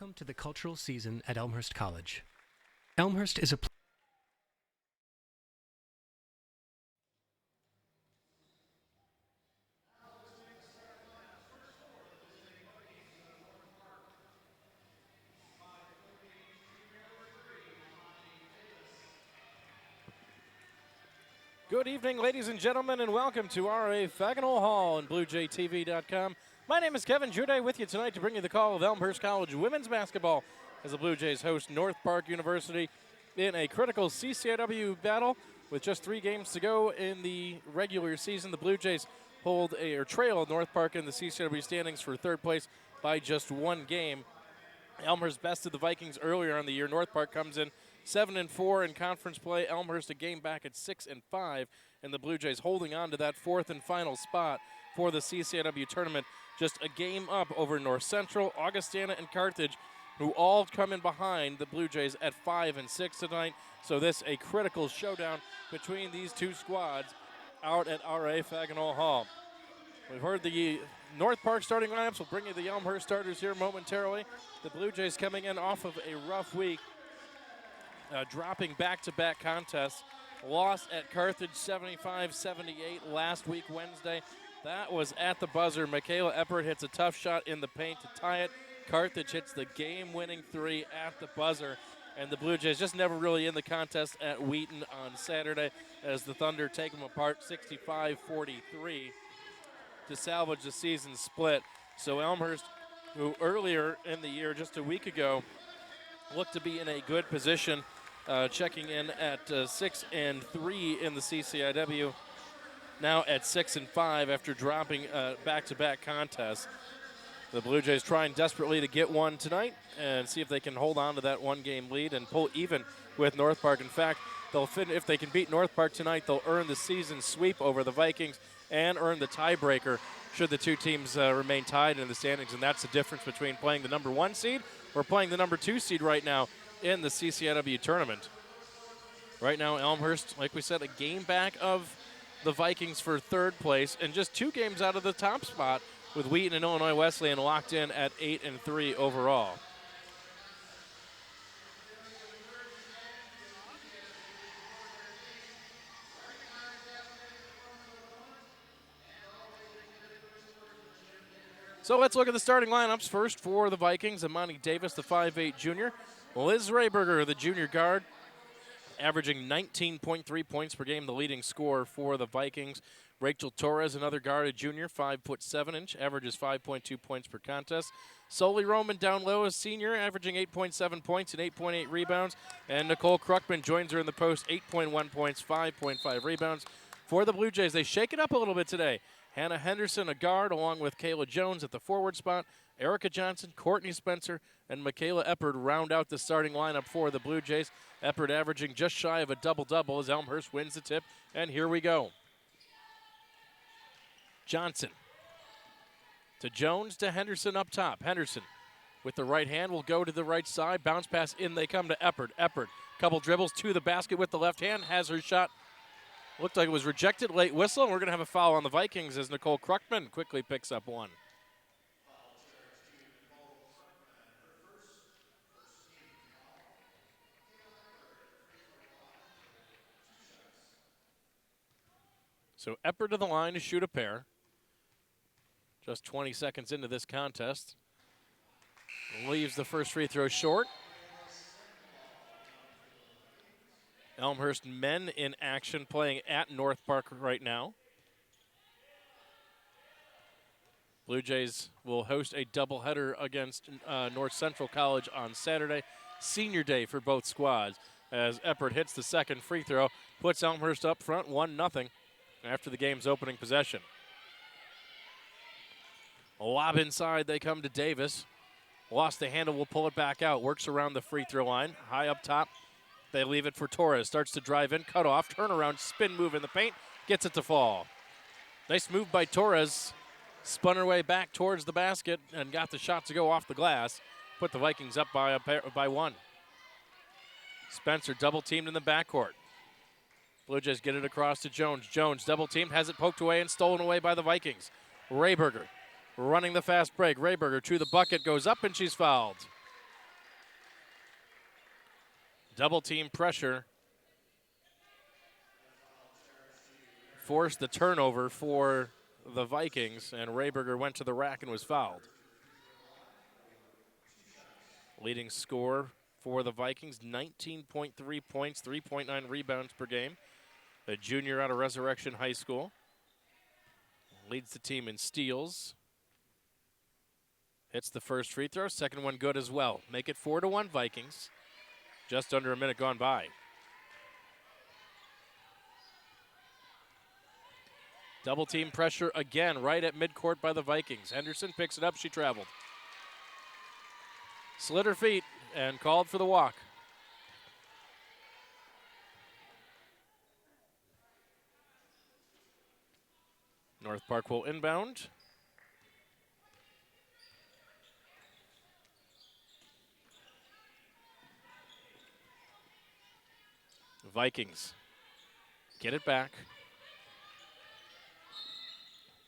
Welcome to the cultural season at Elmhurst College. Elmhurst is a Good evening, ladies and gentlemen, and welcome to RA Fagenhol Hall and BlueJayTV.com. My name is Kevin Jude with you tonight to bring you the call of Elmhurst College women's basketball as the Blue Jays host North Park University in a critical CCIW battle with just 3 games to go in the regular season. The Blue Jays trail North Park in the CCIW standings for 3rd place by just 1 game. Elmhurst bested the Vikings earlier in the year. North Park comes in 7-4 in conference play. Elmhurst a game back at 6-5, and the Blue Jays holding on to that 4th and final spot for the CCIW tournament. Just a game up over North Central, Augustana, and Carthage, who all come in behind the Blue Jays at 5-6 tonight. So this a critical showdown between these 2 squads out at RA Fagenhol Hall. We've heard the North Park starting lineups. We'll bring you the Elmhurst starters here momentarily. The Blue Jays coming in off of a rough week, dropping back-to-back contests. Lost at Carthage 75-78 last week Wednesday. That was at the buzzer. Michaela Eppert hits a tough shot in the paint to tie it. Carthage hits the game-winning 3 at the buzzer. And the Blue Jays just never really in the contest at Wheaton on Saturday as the Thunder take them apart 65-43 to salvage the season split. So Elmhurst, who earlier in the year, just a week ago, looked to be in a good position, checking in at 6-3 in the CCIW, now at 6-5 after dropping back-to-back contests. The Blue Jays trying desperately to get one tonight and see if they can hold on to that 1-game lead and pull even with North Park. In fact, if they can beat North Park tonight, they'll earn the season sweep over the Vikings and earn the tiebreaker should the 2 teams remain tied in the standings. And that's the difference between playing the number 1 seed or playing the number 2 seed right now in the CCIW tournament. Right now, Elmhurst, like we said, a game back of the Vikings for 3rd place and just 2 games out of the top spot with Wheaton and Illinois Wesleyan locked in at 8-3 overall. So let's look at the starting lineups. First for the Vikings, Amani Davis, the 5'8 junior. Liz Rayberger, the junior guard, averaging 19.3 points per game, the leading scorer for the Vikings. Rachel Torres, another guard, a junior, 5'7", averages 5.2 points per contest. Sully Roman down low, a senior, averaging 8.7 points and 8.8 rebounds. And Nicole Kruckman joins her in the post, 8.1 points, 5.5 rebounds. For the Blue Jays, they shake it up a little bit today. Hannah Henderson, a guard, along with Kayla Jones at the forward spot. Erica Johnson, Courtney Spencer, and Michaela Eppert round out the starting lineup for the Blue Jays. Eppert averaging just shy of a double-double as Elmhurst wins the tip. And here we go. Johnson to Jones to Henderson up top. Henderson with the right hand will go to the right side. Bounce pass in, they come to Eppert. Eppert, couple dribbles to the basket with the left hand, has her shot. Looked like it was rejected, late whistle, and we're going to have a foul on the Vikings as Nicole Kruckman quickly picks up one. So Eppert to the line to shoot a pair. Just 20 seconds into this contest. Leaves the first free throw short. Elmhurst men in action playing at North Park right now. Blue Jays will host a doubleheader against North Central College on Saturday. Senior day for both squads as Eppert hits the second free throw, puts Elmhurst up front 1-0 after the game's opening possession. A lob inside, they come to Davis. Lost the handle, will pull it back out. Works around the free throw line. High up top, they leave it for Torres. Starts to drive in, cut off, turnaround, spin move in the paint. Gets it to fall. Nice move by Torres. Spun her way back towards the basket and got the shot to go off the glass. Put the Vikings up by 1. Spencer double teamed in the backcourt. Blue Jays get it across to Jones. Jones double teamed, has it poked away and stolen away by the Vikings. Rayberger running the fast break. Rayberger to the bucket, goes up, and she's fouled. Double team pressure forced the turnover for the Vikings, and Rayberger went to the rack and was fouled. Leading scorer for the Vikings, 19.3 points, 3.9 rebounds per game. A junior out of Resurrection High School. Leads the team in steals. Hits the first free throw, second one good as well. Make it 4-1 Vikings. Just under a minute gone by. Double team pressure again right at midcourt by the Vikings. Henderson picks it up, she traveled. Slid her feet and called for the walk. North Park will inbound. Vikings get it back.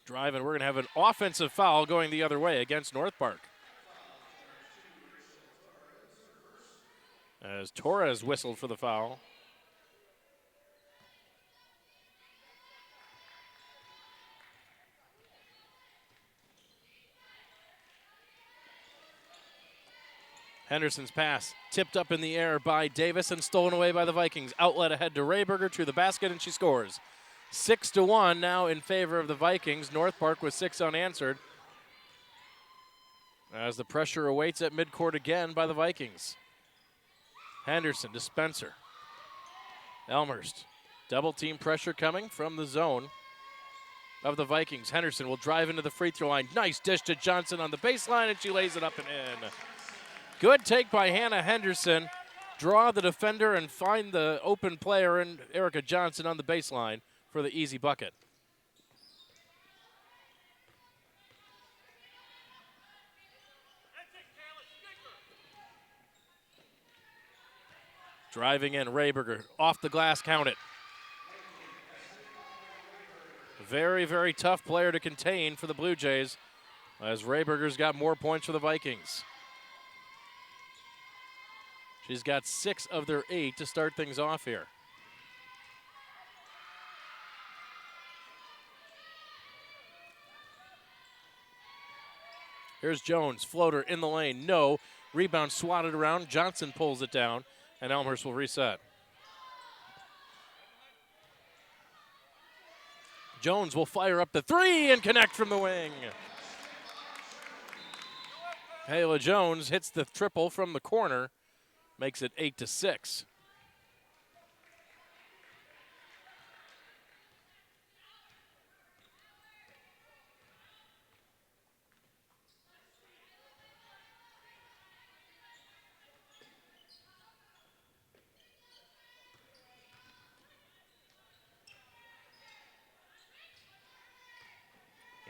Drive, and we're going to have an offensive foul going the other way against North Park. As Torres whistled for the foul. Henderson's pass tipped up in the air by Davis and stolen away by the Vikings. Outlet ahead to Rayberger to the basket, and she scores. 6-1 now in favor of the Vikings. North Park with 6 unanswered. As the pressure awaits at midcourt again by the Vikings. Henderson to Spencer. Elmhurst. Double team pressure coming from the zone of the Vikings. Henderson will drive into the free throw line. Nice dish to Johnson on the baseline, and she lays it up and in. Good take by Hannah Henderson. Draw the defender and find the open player in Erica Johnson on the baseline for the easy bucket. Driving in, Rayberger off the glass, count it. Very, very tough player to contain for the Blue Jays, as Rayberger's got more points for the Vikings. She's got 6 of their 8 to start things off here. Here's Jones, floater in the lane, no. Rebound swatted around, Johnson pulls it down, and Elmhurst will reset. Jones will fire up the 3 and connect from the wing. Hayla Jones hits the triple from the corner, makes it 8-6.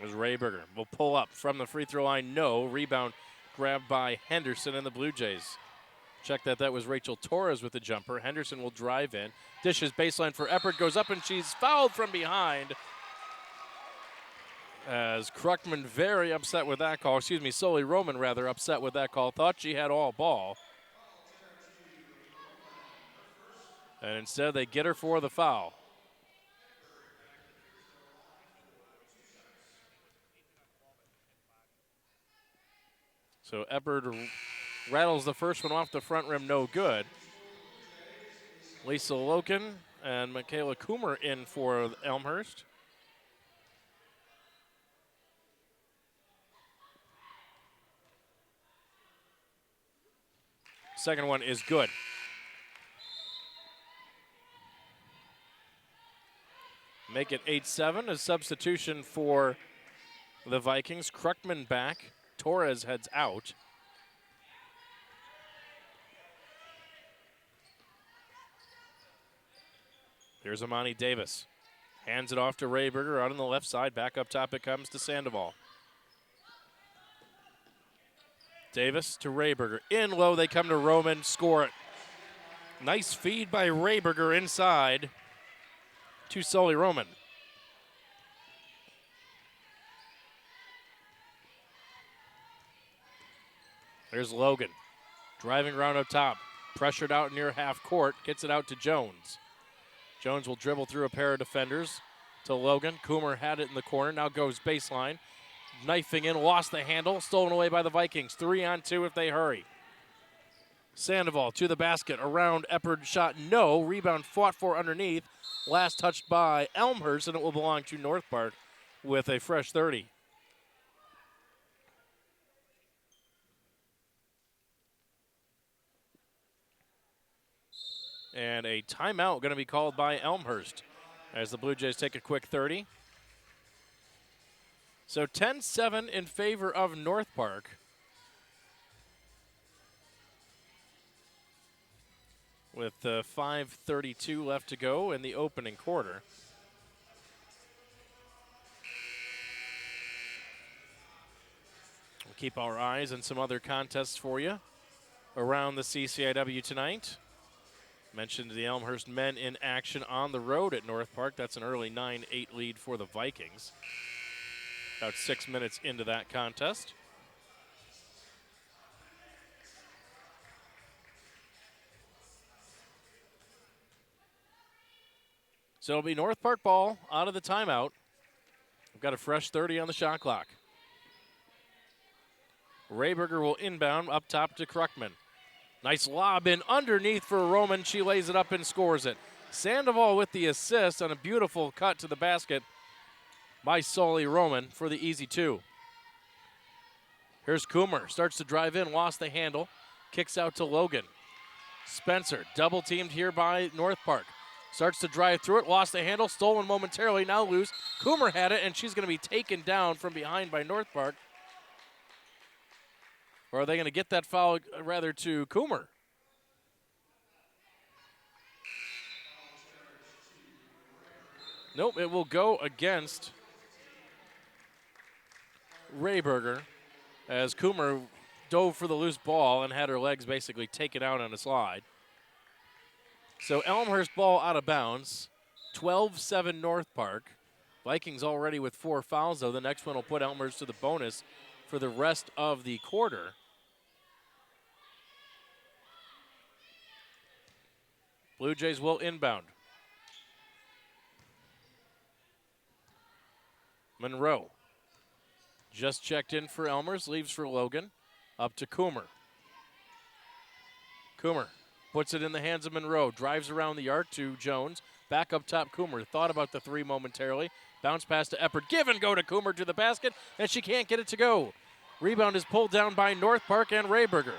As Rayberger will pull up from the free throw line, no. Rebound grabbed by Henderson and the Blue Jays. Check that was Rachel Torres with the jumper. Henderson will drive in. Dishes baseline for Eppert, goes up, and she's fouled from behind. As Kruckman very upset with that call. Sully Roman rather upset with that call. Thought she had all ball. And instead they get her for the foul. So Eppert rattles the first one off the front rim, no good. Lisa Loken and Michaela Coomer in for Elmhurst. Second one is good. Make it 8-7, a substitution for the Vikings. Kruckman back, Torres heads out. Here's Amani Davis. Hands it off to Rayberger out on the left side. Back up top it comes to Sandoval. Davis to Rayberger. In low, they come to Roman, score it. Nice feed by Rayberger inside to Sully Roman. There's Logan. Driving around up top. Pressured out near half court, gets it out to Jones. Jones will dribble through a pair of defenders to Logan. Coomer had it in the corner, now goes baseline. Knifing in, lost the handle, stolen away by the Vikings. 3-on-2 if they hurry. Sandoval to the basket, around Eppard, shot no. Rebound fought for underneath. Last touched by Elmhurst, and it will belong to North Park with a fresh 30. And a timeout going to be called by Elmhurst as the Blue Jays take a quick 30. So 10-7 in favor of North Park. With 5:32 left to go in the opening quarter. We'll keep our eyes on some other contests for you around the CCIW tonight. Mentioned the Elmhurst men in action on the road at North Park. That's an early 9-8 lead for the Vikings. About 6 minutes into that contest. So it'll be North Park ball out of the timeout. We've got a fresh 30 on the shot clock. Rayberger will inbound up top to Kruckman. Nice lob in underneath for Roman. She lays it up and scores it. Sandoval with the assist on a beautiful cut to the basket by Sully Roman for the easy 2. Here's Coomer. Starts to drive in, lost the handle. Kicks out to Logan. Spencer double teamed here by North Park. Starts to drive through it, lost the handle, stolen momentarily, now loose. Coomer had it, and she's going to be taken down from behind by North Park. Or are they going to get that foul rather to Coomer? Nope, it will go against Rayberger as Coomer dove for the loose ball and had her legs basically taken out on a slide. So Elmhurst ball out of bounds, 12-7 North Park. Vikings already with 4 fouls, though. The next one will put Elmhurst to the bonus for the rest of the quarter. Blue Jays will inbound. Monroe just checked in for Elmhurst, leaves for Logan, up to Coomer. Coomer puts it in the hands of Monroe, drives around the arc to Jones, back up top Coomer, thought about the 3 momentarily, bounce pass to Eppard, give and go to Coomer to the basket, and she can't get it to go. Rebound is pulled down by North Park and Rayberger.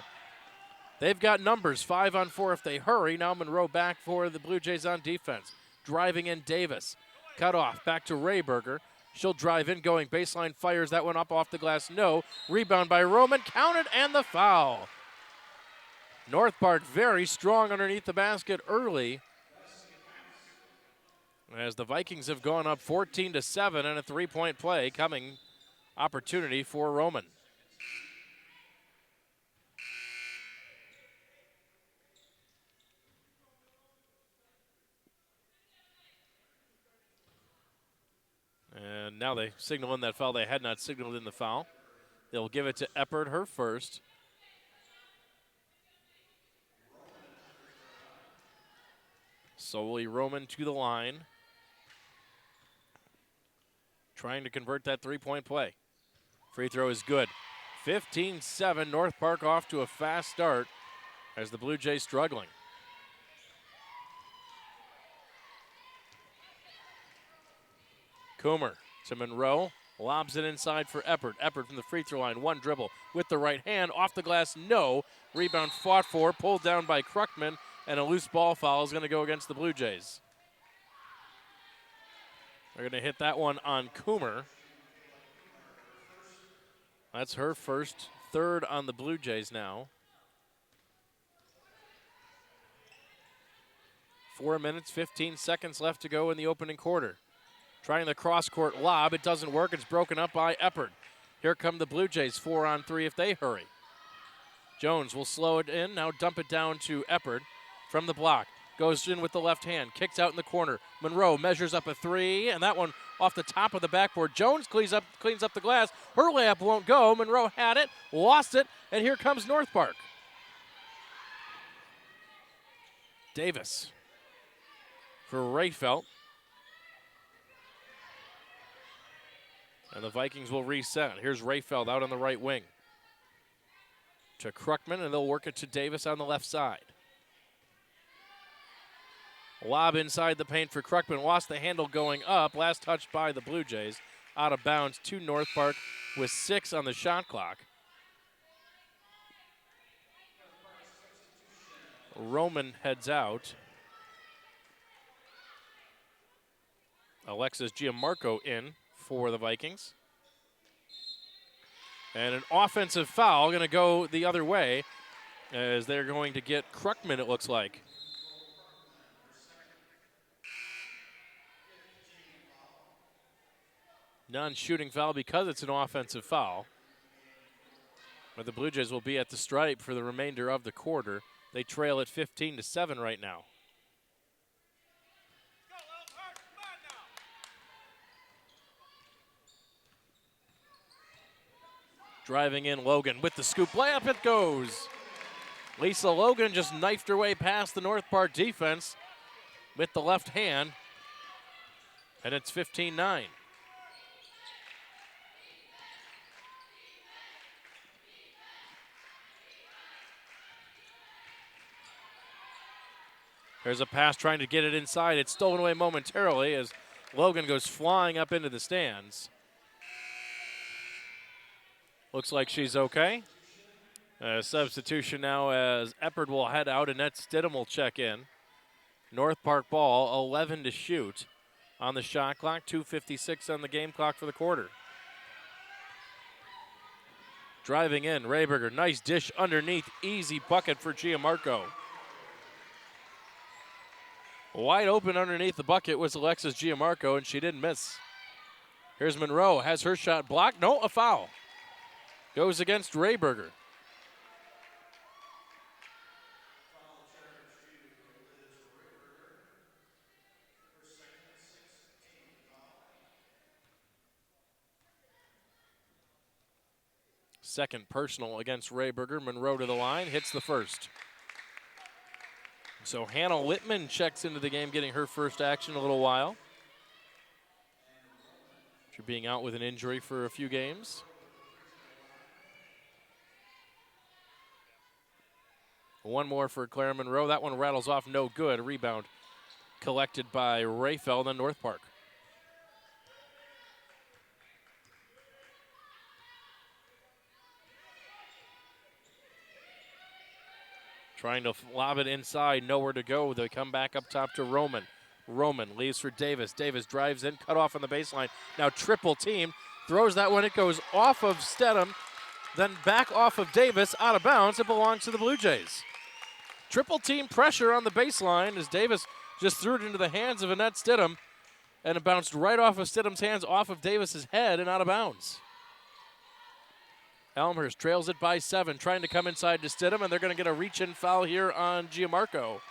They've got numbers, 5-on-4 if they hurry. Now Monroe back for the Blue Jays on defense. Driving in Davis. Cut off, back to Rayberger. She'll drive in, going baseline, fires that one up off the glass, no. Rebound by Roman, counted, and the foul. North Park very strong underneath the basket early, as the Vikings have gone up 14-7 and a 3-point play coming. Opportunity for Roman. And now they signal in that foul. They had not signaled in the foul. They'll give it to Eppard, her first. Solely Roman to the line. Trying to convert that 3-point play. Free throw is good. 15-7, North Park off to a fast start as the Blue Jays struggling. Coomer to Monroe, lobs it inside for Eppard. Eppard from the free throw line, 1 dribble with the right hand, off the glass, no. Rebound fought for, pulled down by Kruckman, and a loose ball foul is going to go against the Blue Jays. They're going to hit that one on Coomer. That's her first, 3rd on the Blue Jays now. 4 minutes, 15 seconds left to go in the opening quarter. Trying the cross-court lob. It doesn't work. It's broken up by Eppard. Here come the Blue Jays, 4-on-3 if they hurry. Jones will slow it in, now dump it down to Eppard from the block. Goes in with the left hand, kicks out in the corner. Monroe measures up a 3, and that one off the top of the backboard. Jones cleans up the glass. Her layup won't go. Monroe had it, lost it, and here comes North Park. Davis for Rayfelt. And the Vikings will reset. Here's Rayfeld out on the right wing. To Kruckman, and they'll work it to Davis on the left side. Lob inside the paint for Kruckman. Lost the handle going up. Last touch by the Blue Jays. Out of bounds to North Park with 6 on the shot clock. Roman heads out. Alexis Gianmarco in for the Vikings. And an offensive foul going to go the other way as they're going to get Kruckman, it looks like. Non-shooting foul because it's an offensive foul. But the Blue Jays will be at the stripe for the remainder of the quarter. They trail at 15-7 right now. Driving in Logan with the scoop layup, it goes. Lisa Logan just knifed her way past the North Park defense with the left hand. And it's 15-9. There's a pass trying to get it inside. It's stolen away momentarily as Logan goes flying up into the stands. Looks like she's okay. Substitution now as Eppard will head out. Annette Stidham will check in. North Park ball, 11 to shoot on the shot clock. 2:56 on the game clock for the quarter. Driving in, Rayberger. Nice dish underneath. Easy bucket for Gianmarco. Wide open underneath the bucket was Alexis Gianmarco, and she didn't miss. Here's Monroe. Has her shot blocked. No, a foul. Goes against Rayberger. Second personal against Rayberger. Monroe to the line, hits the first. So Hannah Whitman checks into the game, getting her first action in a little while. After being out with an injury for a few games. One more for Claire Monroe. That one rattles off, no good. Rebound collected by Rayfeld on North Park. Trying to lob it inside, nowhere to go. They come back up top to Roman. Roman leaves for Davis. Davis drives in, cut off on the baseline. Now triple team, throws that one. It goes off of Stedham, then back off of Davis, out of bounds. It belongs to the Blue Jays. Triple team pressure on the baseline as Davis just threw it into the hands of Annette Stidham, and it bounced right off of Stidham's hands, off of Davis's head, and out of bounds. Elmhurst trails it by 7, trying to come inside to Stidham, and they're going to get a reach-in foul here on Gianmarco.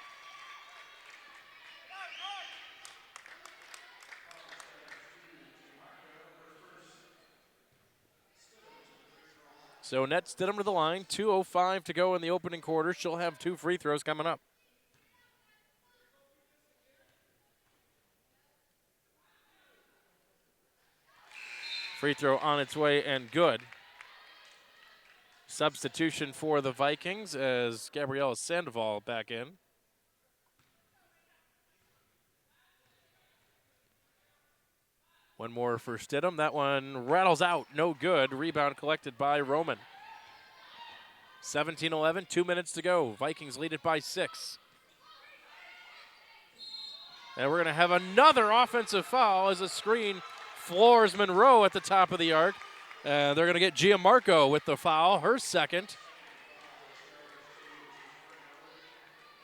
So Annette Stidham to the line, 2:05 to go in the opening quarter. She'll have 2 free throws coming up. Free throw on its way and good. Substitution for the Vikings as Gabriella Sandoval back in. One more for Stidham. That one rattles out, no good. Rebound collected by Roman. 17-11, 2 minutes to go. Vikings lead it by 6. And we're going to have another offensive foul as a screen floors Monroe at the top of the arc. They're going to get Gianmarco with the foul, her second.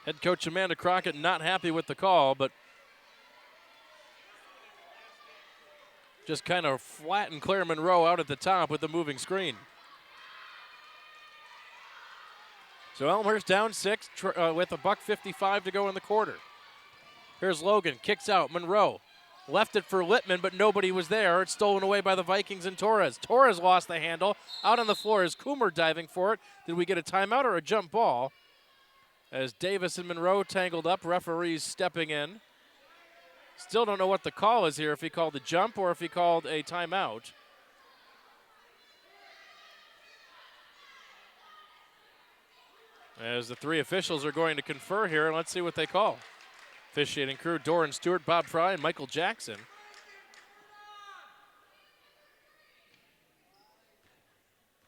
Head coach Amanda Crockett not happy with the call, but just kind of flattened Claire Monroe out at the top with the moving screen. So Elmhurst down 6 with $1:55 to go in the quarter. Here's Logan, kicks out, Monroe. Left it for Littman, but nobody was there. It's stolen away by the Vikings and Torres. Torres lost the handle. Out on the floor is Coomer diving for it. Did we get a timeout or a jump ball? As Davis and Monroe tangled up, referees stepping in. Still don't know what the call is here, if he called a jump or if he called a timeout. As the three officials are going to confer here, and let's see what they call. Officiating crew, Doran Stewart, Bob Fry, and Michael Jackson.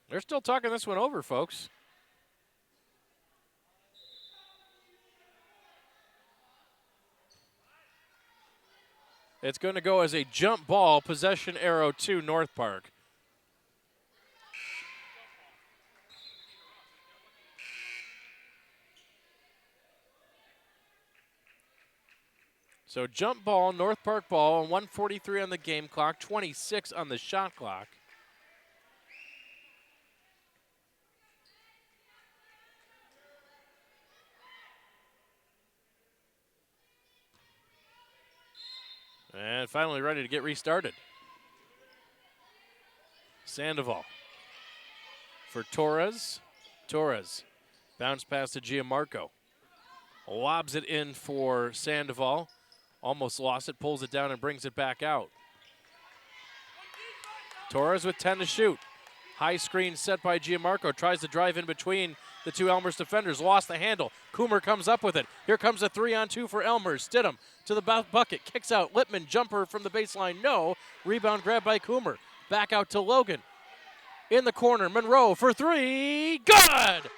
They're still talking this one over, folks. It's going to go as a jump ball, possession arrow to North Park. So jump ball, North Park ball, and 1:43 on the game clock, 26 on the shot clock. And finally ready to get restarted. Sandoval for Torres. Torres bounce pass to Gianmarco. Lobs it in for Sandoval. Almost lost it, pulls it down and brings it back out. Torres with 10 to shoot. High screen set by Gianmarco. Tries to drive in between the two Elmhurst defenders. Lost the handle. Coomer comes up with it. Here comes a 3-on-2 for Elmhurst. Stidham to the bucket. Kicks out. Lippman. Jumper from the baseline. No. Rebound grab by Coomer. Back out to Logan. In the corner. Monroe for three. Good!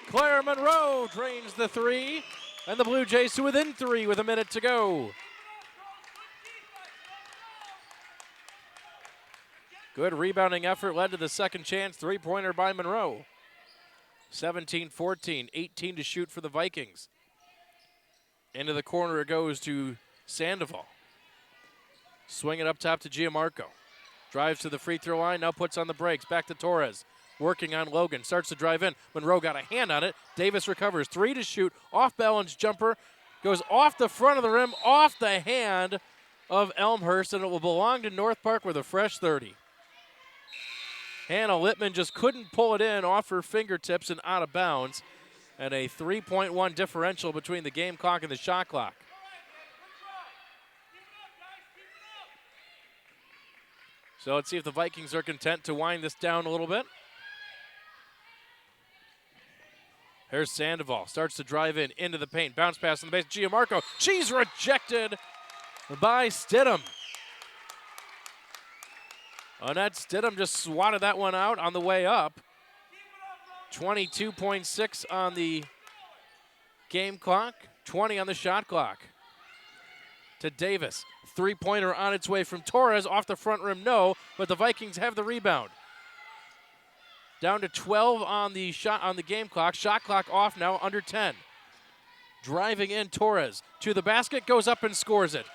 Claire Monroe drains the three. And the Blue Jays to within three with a minute to go. Good rebounding effort led to the second chance three-pointer by Monroe. 17-14, 18 to shoot for the Vikings. Into the corner it goes to Sandoval. Swing it up top to Gianmarco. Drives to the free throw line, now puts on the brakes. Back to Torres. Working on Logan. Starts to drive in. Monroe got a hand on it. Davis recovers. Three to shoot. Off balance jumper. Goes off the front of the rim, off the hand of Elmhurst, and it will belong to North Park with a fresh 30. Hannah Lippman just couldn't pull it in off her fingertips and out of bounds. And a 3.1 differential between the game clock and the shot clock. So let's see if the Vikings are content to wind this down a little bit. Here's Sandoval. Starts to drive in into the paint. Bounce pass on the base. Gianmarco. She's rejected by Stidham. Annette Stidham just swatted that one out on the way up. 22.6 on the game clock, 20 on the shot clock. To Davis. Three-pointer on its way from Torres. Off the front rim, no, but the Vikings have the rebound. Down to 12 on the game clock. Shot clock off now, under 10. Driving in Torres to the basket, goes up and scores it.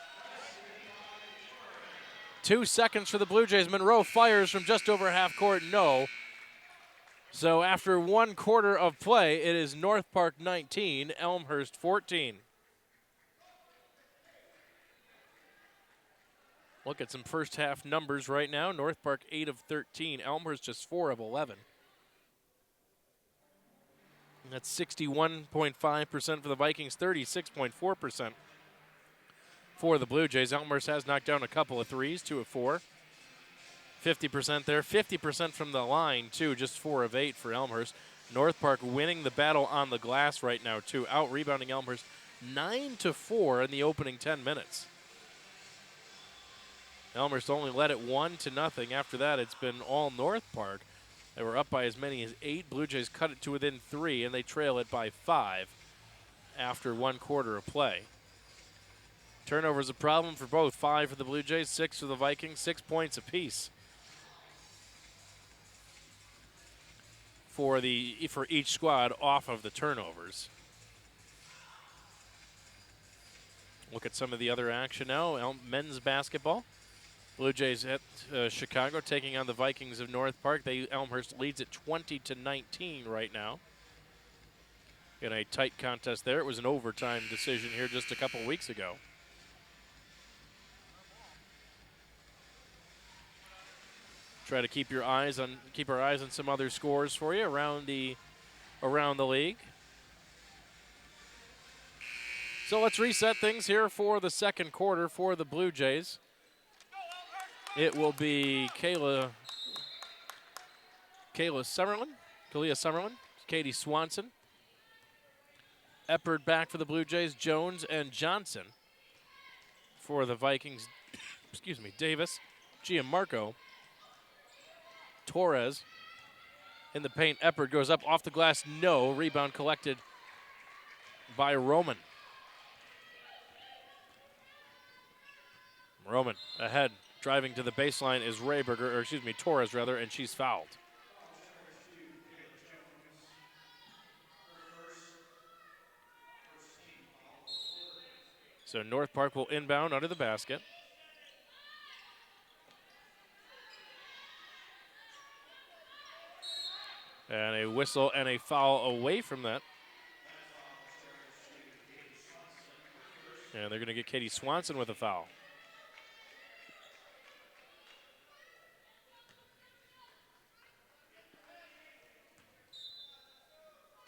2 seconds for the Blue Jays. Monroe fires from just over half court, no. So after 1 quarter of play, it is North Park 19, Elmhurst 14. Look at some first half numbers right now. North Park 8 of 13, Elmhurst just 4 of 11. And that's 61.5% for the Vikings, 36.4% for the Blue Jays. Elmhurst has knocked down a couple of threes, 2 of 4. 50% there, 50% from the line, too, just 4 of 8 for Elmhurst. North Park winning the battle on the glass right now, too, out-rebounding Elmhurst 9-4 in the opening 10 minutes. Elmhurst only led it 1-0. After that, it's been all North Park. They were up by as many as 8. Blue Jays cut it to within 3, and they trail it by 5 after 1 quarter of play. Turnovers a problem for both. 5 for the Blue Jays, 6 for the Vikings, 6 points apiece for each squad off of the turnovers. Look at some of the other action now. Men's basketball. Blue Jays at Chicago taking on the Vikings of North Park. Elmhurst leads at 20-19 right now. In a tight contest there. It was an overtime decision here just a couple weeks ago. Try to keep our eyes on some other scores for you around the league. So let's reset things here for the second quarter for the Blue Jays. It will be Kalia Summerlin, Katie Swanson. Eppard back for the Blue Jays, Jones and Johnson. For the Vikings, Davis, Gianmarco, Torres. In the paint, Eppard goes up off the glass, no. Rebound collected by Roman. Roman ahead, driving to the baseline is Torres, and she's fouled. So North Park will inbound under the basket. And a whistle and a foul away from that. And they're going to get Katie Swanson with a foul.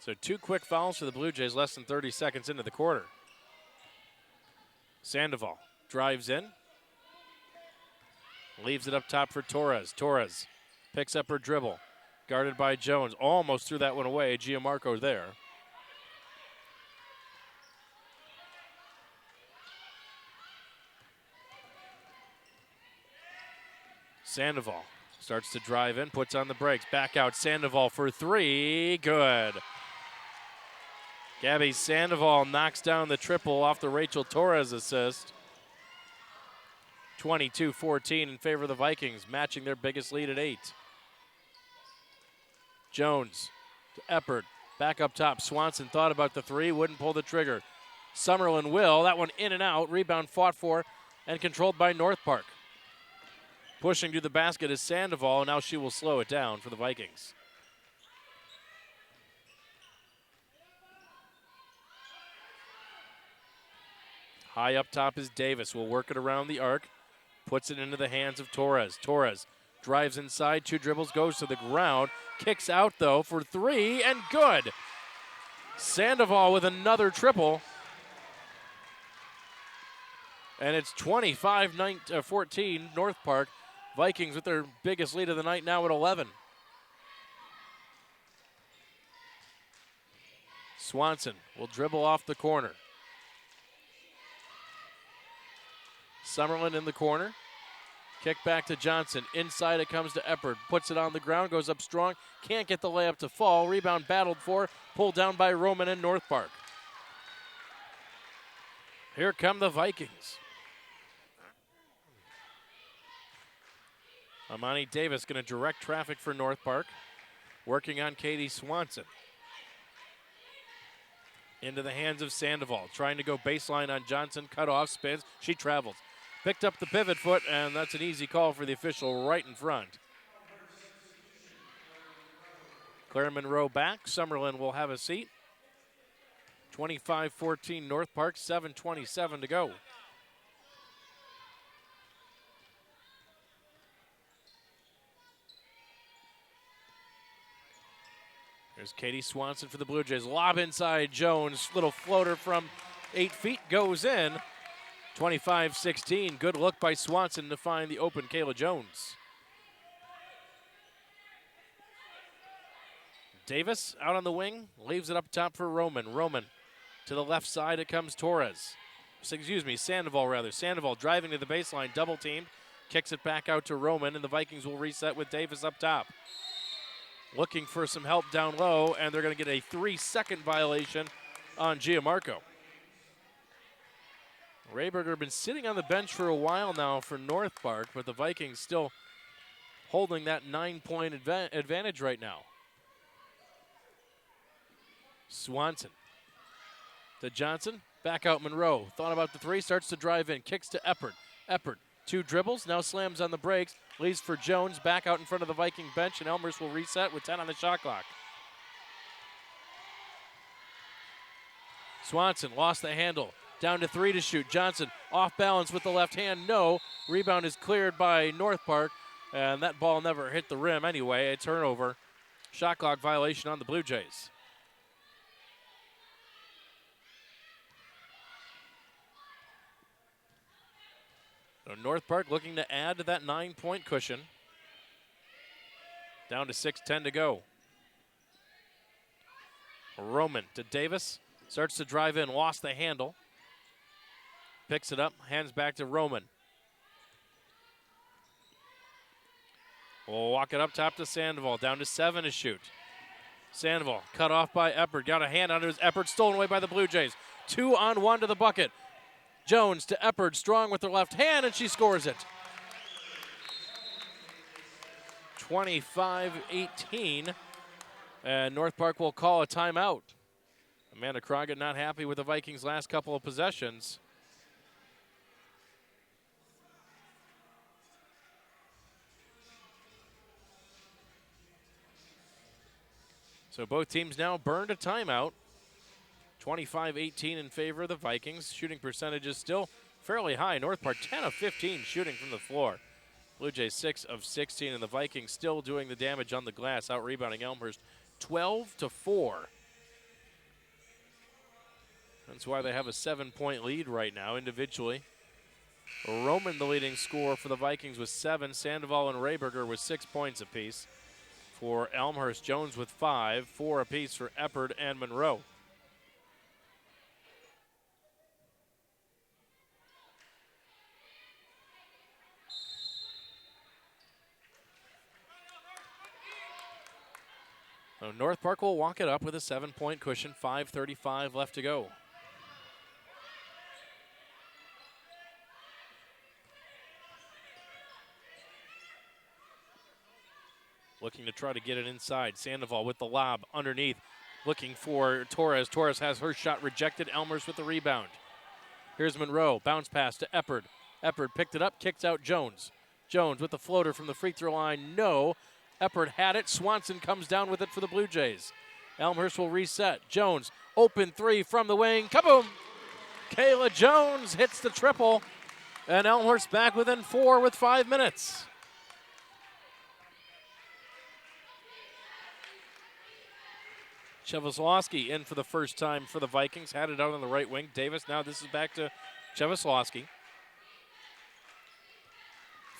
So 2 quick fouls for the Blue Jays, less than 30 seconds into the quarter. Sandoval drives in. Leaves it up top for Torres. Torres picks up her dribble. Guarded by Jones. Almost threw that one away. Gianmarco there. Sandoval starts to drive in, puts on the brakes. Back out Sandoval for 3. Good. Gabby Sandoval knocks down the triple off the Rachel Torres assist. 22-14 in favor of the Vikings, matching their biggest lead at 8. Jones to Eppard. Back up top. Swanson thought about the 3, wouldn't pull the trigger. Summerlin will. That one in and out. Rebound fought for and controlled by North Park. Pushing to the basket is Sandoval. Now she will slow it down for the Vikings. High up top is Davis. Will work it around the arc. Puts it into the hands of Torres. Torres drives inside, 2 dribbles, goes to the ground. Kicks out, though, for 3, and good. Sandoval with another triple. And it's 25-14 North Park. Vikings with their biggest lead of the night now at 11. Swanson will dribble off the corner. Summerlin in the corner. Kick back to Johnson. Inside it comes to Eppard. Puts it on the ground, goes up strong. Can't get the layup to fall. Rebound battled for. Pulled down by Roman in North Park. Here come the Vikings. Amani Davis going to direct traffic for North Park. Working on Katie Swanson. Into the hands of Sandoval. Trying to go baseline on Johnson. Cut off, spins. She travels. Picked up the pivot foot, and that's an easy call for the official right in front. Claire Monroe back. Summerlin will have a seat. 25-14 North Park, 7:27 to go. There's Katie Swanson for the Blue Jays. Lob inside Jones. Little floater from 8 feet goes in. 25-16. Good look by Swanson to find the open Kayla Jones. Davis out on the wing. Leaves it up top for Roman. Roman to the left side. It comes Torres. Sandoval rather. Sandoval driving to the baseline. Double teamed. Kicks it back out to Roman, and the Vikings will reset with Davis up top. Looking for some help down low, and they're going to get a 3-second violation on Gianmarco. Rayberger been sitting on the bench for a while now for North Park, but the Vikings still holding that 9-point advantage right now. Swanson to Johnson, back out Monroe. Thought about the 3, starts to drive in, kicks to Eppard. Eppard, 2 dribbles, now slams on the brakes, leaves for Jones, back out in front of the Viking bench, and Elmhurst will reset with 10 on the shot clock. Swanson lost the handle. Down to 3 to shoot. Johnson off balance with the left hand. No. Rebound is cleared by North Park, and that ball never hit the rim anyway. A turnover. Shot clock violation on the Blue Jays. So North Park looking to add to that 9-point cushion. Down to 6:10 to go. Roman to Davis. Starts to drive in, lost the handle. Picks it up, hands back to Roman. We'll walk it up top to Sandoval. Down to 7 to shoot. Sandoval cut off by Eppert. Got a hand on it. Eppert stolen away by the Blue Jays. 2-on-1 to the bucket. Jones to Eppert, strong with her left hand, and she scores it. 25-18. And North Park will call a timeout. Amanda Croggett not happy with the Vikings' last couple of possessions. So both teams now burned a timeout. 25-18 in favor of the Vikings. Shooting percentage is still fairly high. North Park 10 of 15 shooting from the floor. Blue Jays 6 of 16, and the Vikings still doing the damage on the glass, out-rebounding Elmhurst 12-4. That's why they have a 7-point lead right now individually. Roman, the leading scorer for the Vikings, with 7. Sandoval and Rayberger with 6 points apiece. For Elmhurst, Jones with 5, 4 apiece for Eppert and Monroe. So North Park will walk it up with a 7-point cushion, 5:35 left to go. Looking to try to get it inside. Sandoval with the lob underneath. Looking for Torres. Torres has her shot rejected. Elmhurst with the rebound. Here's Monroe. Bounce pass to Eppert. Eppert picked it up, kicks out Jones. Jones with the floater from the free throw line. No. Eppert had it. Swanson comes down with it for the Blue Jays. Elmhurst will reset. Jones, open 3 from the wing. Kaboom! Kayla Jones hits the triple. And Elmhurst back within 4 with 5 minutes. Cheveslowski in for the first time for the Vikings. Had it out on the right wing. Davis, now this is back to Cheveslowski.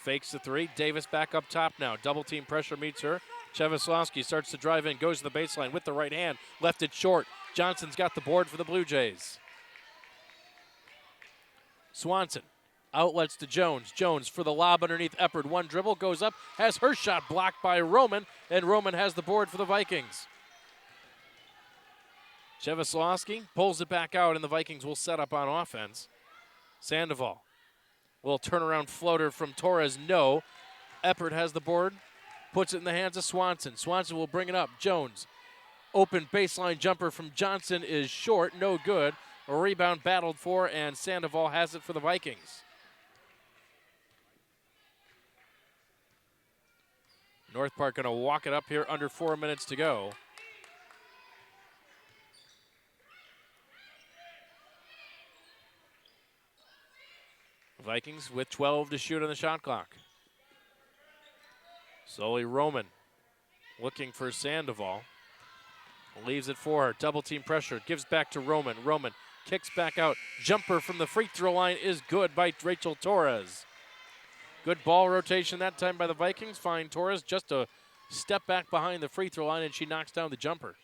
Fakes the 3. Davis back up top now. Double team pressure meets her. Cheveslowski starts to drive in, goes to the baseline with the right hand. Left it short. Johnson's got the board for the Blue Jays. Swanson outlets to Jones. Jones for the lob underneath Eppert. One dribble, goes up, has her shot blocked by Roman, and Roman has the board for the Vikings. Cheveslowski pulls it back out, and the Vikings will set up on offense. Sandoval. Little turnaround floater from Torres, no. Eppert has the board, puts it in the hands of Swanson. Swanson will bring it up. Jones. Open baseline jumper from Johnson is short, no good. A rebound battled for, and Sandoval has it for the Vikings. North Park going to walk it up here under 4 minutes to go. Vikings with 12 to shoot on the shot clock. Slowly Roman looking for Sandoval. Leaves it for her. Double team pressure. Gives back to Roman. Roman kicks back out. Jumper from the free throw line is good by Rachel Torres. Good ball rotation that time by the Vikings. Find Torres just a step back behind the free throw line, and she knocks down the jumper.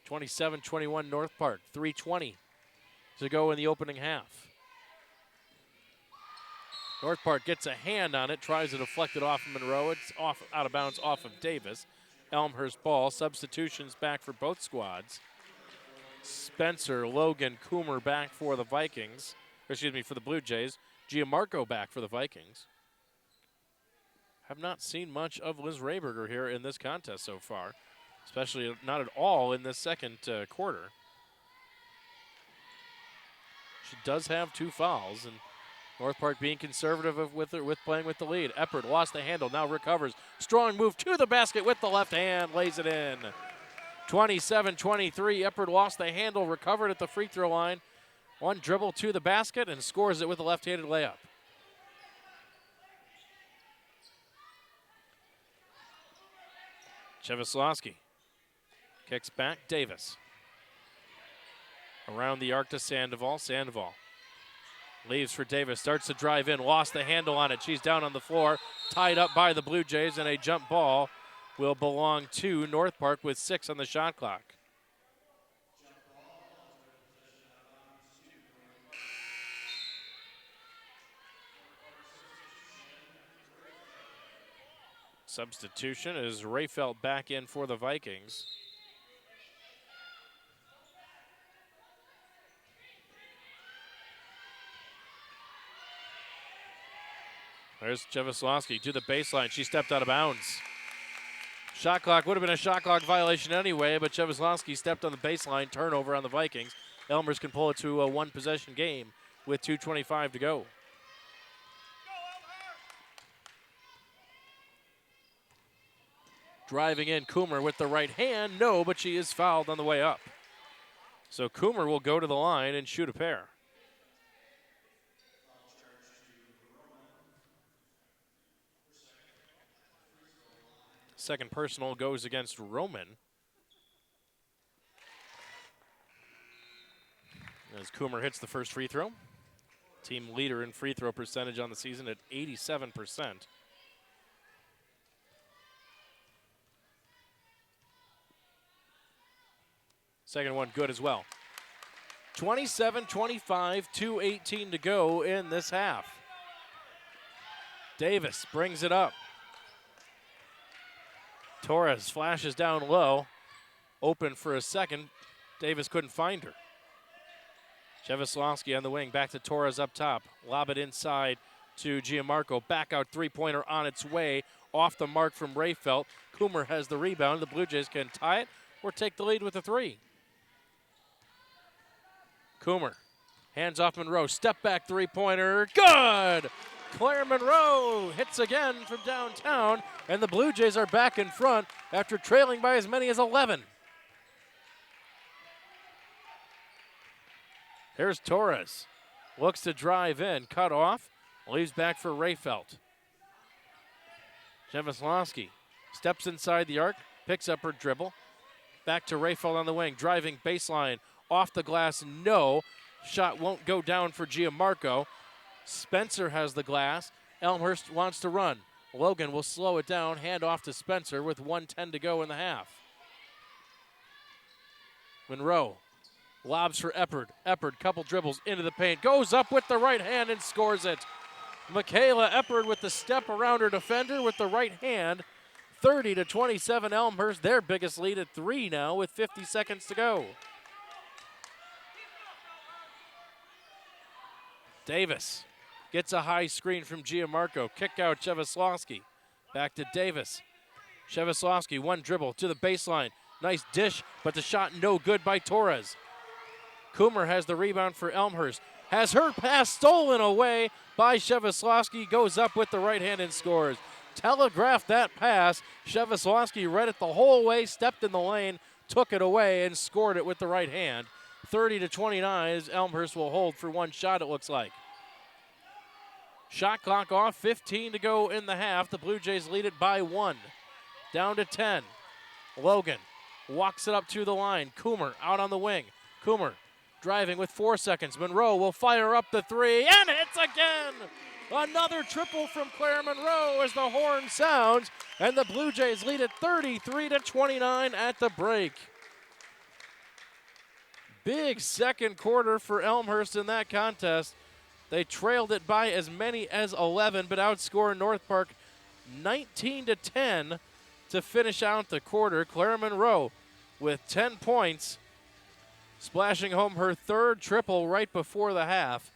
27-21 North Park. 3:20 to go in the opening half. North Park gets a hand on it, tries to deflect it off of Monroe. It's off, out of bounds off of Davis. Elmhurst ball. Substitutions back for both squads. Spencer, Logan, Coomer back for the Vikings. Excuse me, for the Blue Jays. Gianmarco back for the Vikings. Have not seen much of Liz Rayberger here in this contest so far, especially not at all in this second quarter. She does have 2 fouls, and North Park being conservative with playing with the lead. Eppert lost the handle, now recovers. Strong move to the basket with the left hand, lays it in. 27-23, Eppert lost the handle, recovered at the free throw line. One dribble to the basket and scores it with a left-handed layup. Cheveslowski kicks back, Davis. Around the arc to Sandoval. Sandoval Leaves for Davis, starts to drive in, lost the handle on it. She's down on the floor, tied up by the Blue Jays, and a jump ball will belong to North Park with 6 on the shot clock. Substitution is Rayfelt back in for the Vikings. There's Jevoslavsky to the baseline. She stepped out of bounds. Shot clock would have been a shot clock violation anyway, but Jevoslavsky stepped on the baseline. Turnover on the Vikings. Elmhurst can pull it to a one-possession game with 2:25 to go. Driving in, Coomer with the right hand. No, but she is fouled on the way up. So Coomer will go to the line and shoot a pair. Second personal goes against Roman. As Coomer hits the first free throw. Team leader in free throw percentage on the season at 87%. Second one good as well. 27-25, 2:18 to go in this half. Davis brings it up. Torres flashes down low. Open for a second. Davis couldn't find her. Jevoslavsky on the wing. Back to Torres up top. Lob it inside to Gianmarco. Back out three-pointer on its way. Off the mark from Rayfelt. Coomer has the rebound. The Blue Jays can tie it or take the lead with a three. Coomer. Hands off Monroe. Step back three-pointer. Good! Claire Monroe hits again from downtown, and the Blue Jays are back in front after trailing by as many as 11. Here's Torres. Looks to drive in, cut off, leaves back for Rayfelt. Jevoslavsky steps inside the arc, picks up her dribble. Back to Rayfelt on the wing, driving baseline, off the glass, no. Shot won't go down for Gianmarco. Spencer has the glass. Elmhurst wants to run. Logan will slow it down, hand off to Spencer with 1:10 to go in the half. Monroe lobs for Eppard. Eppard, couple dribbles into the paint, goes up with the right hand and scores it. Michaela Eppard with the step around her defender with the right hand. 30-27 Elmhurst, their biggest lead at 3 now with 50 seconds to go. Davis gets a high screen from Gianmarco. Kick out Jevoslavsky. Back to Davis. Jevoslavsky, one dribble to the baseline. Nice dish, but the shot no good by Torres. Coomer has the rebound for Elmhurst. Has her pass stolen away by Jevoslavsky. Goes up with the right hand and scores. Telegraphed that pass. Jevoslavsky read it the whole way, stepped in the lane, took it away, and scored it with the right hand. 30-29 as Elmhurst will hold for one shot, it looks like. Shot clock off, 15 to go in the half. The Blue Jays lead it by 1. Down to 10. Logan walks it up to the line. Coomer out on the wing. Coomer driving with 4 seconds. Monroe will fire up the three and hits again. Another triple from Claire Monroe as the horn sounds, and the Blue Jays lead it 33-29 at the break. Big second quarter for Elmhurst in that contest. They trailed it by as many as 11, but outscored North Park 19-10 to finish out the quarter. Claire Monroe with 10 points, splashing home her third triple right before the half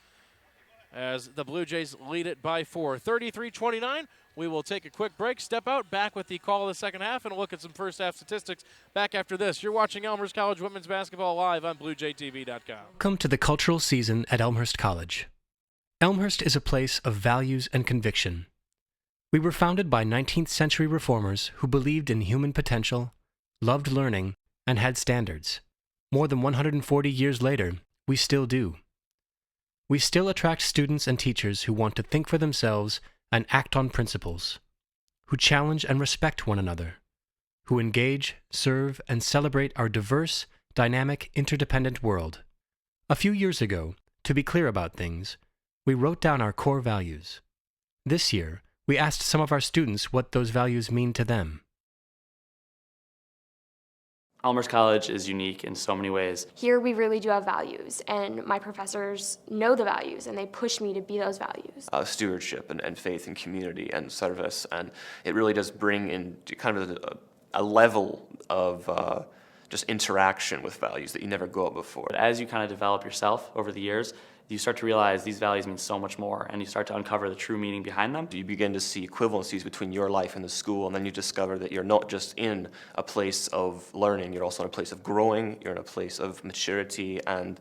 as the Blue Jays lead it by 4. 33-29. We will take a quick break, step out, back with the call of the second half, and look at some first half statistics back after this. You're watching Elmhurst College Women's Basketball live on BlueJayTV.com. Welcome to the cultural season at Elmhurst College. Elmhurst is a place of values and conviction. We were founded by 19th century reformers who believed in human potential, loved learning, and had standards. More than 140 years later, we still do. We still attract students and teachers who want to think for themselves and act on principles, who challenge and respect one another, who engage, serve, and celebrate our diverse, dynamic, interdependent world. A few years ago, to be clear about things, we wrote down our core values. This year, we asked some of our students what those values mean to them. Elmhurst College is unique in so many ways. Here we really do have values, and my professors know the values, and they push me to be those values. Stewardship and faith and community and service, and it really does bring in kind of a level of just interaction with values that you never got before. But as you kind of develop yourself over the years, you start to realize these values mean so much more, and you start to uncover the true meaning behind them. You begin to see equivalencies between your life and the school, and then you discover that you're not just in a place of learning, you're also in a place of growing, you're in a place of maturity and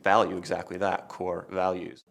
value exactly that, core values.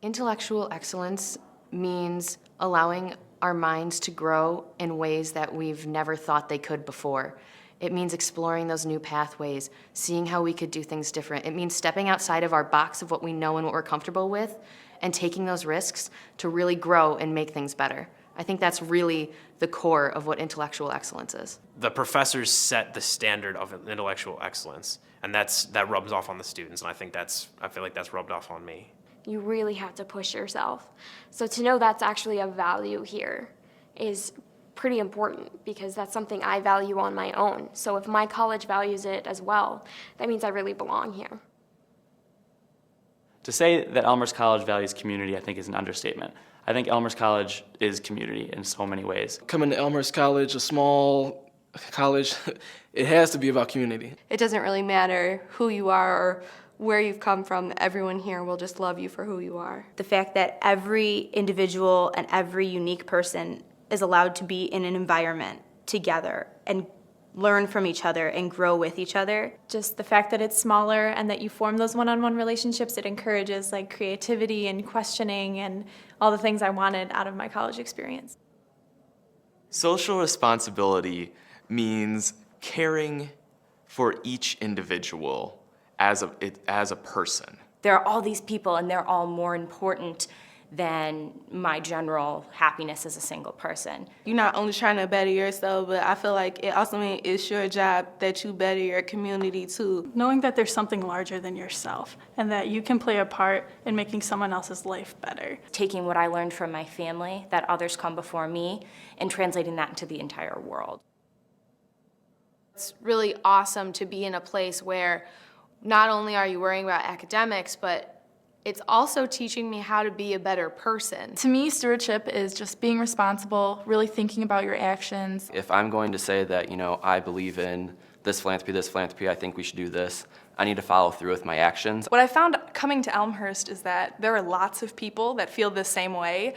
Intellectual excellence means allowing our minds to grow in ways that we've never thought they could before. It means exploring those new pathways, seeing how we could do things different. It means stepping outside of our box of what we know and what we're comfortable with and taking those risks to really grow and make things better. I think that's really the core of what intellectual excellence is. The professors set the standard of intellectual excellence, and that rubs off on the students, and I feel like that's rubbed off on me. You really have to push yourself. So to know that's actually a value here is pretty important, because that's something I value on my own. So if my college values it as well, that means I really belong here. To say that Elmhurst College values community, I think, is an understatement. I think Elmhurst College is community in so many ways. Coming to Elmhurst College, a small college, it has to be about community. It doesn't really matter who you are or where you've come from. Everyone here will just love you for who you are. The fact that every individual and every unique person is allowed to be in an environment together and learn from each other and grow with each other. Just the fact that it's smaller and that you form those one-on-one relationships, it encourages like creativity and questioning and all the things I wanted out of my college experience. Social responsibility means caring for each individual as a person. There are all these people, and they're all more important than my general happiness as a single person. You're not only trying to better yourself, but I feel like it also means it's your job that you better your community too. Knowing that there's something larger than yourself and that you can play a part in making someone else's life better. Taking what I learned from my family, that others come before me, and translating that into the entire world. It's really awesome to be in a place where not only are you worrying about academics, but it's also teaching me how to be a better person. To me, stewardship is just being responsible, really thinking about your actions. If I'm going to say that, I believe in this philanthropy, I think we should do this, I need to follow through with my actions. What I found coming to Elmhurst is that there are lots of people that feel the same way.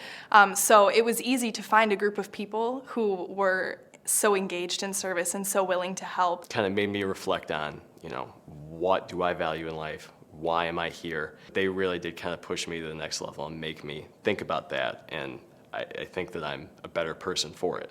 So it was easy to find a group of people who were so engaged in service and so willing to help. Kind of made me reflect on, what do I value in life? Why am I here? They really did kind of push me to the next level and make me think about that, and I think that I'm a better person for it.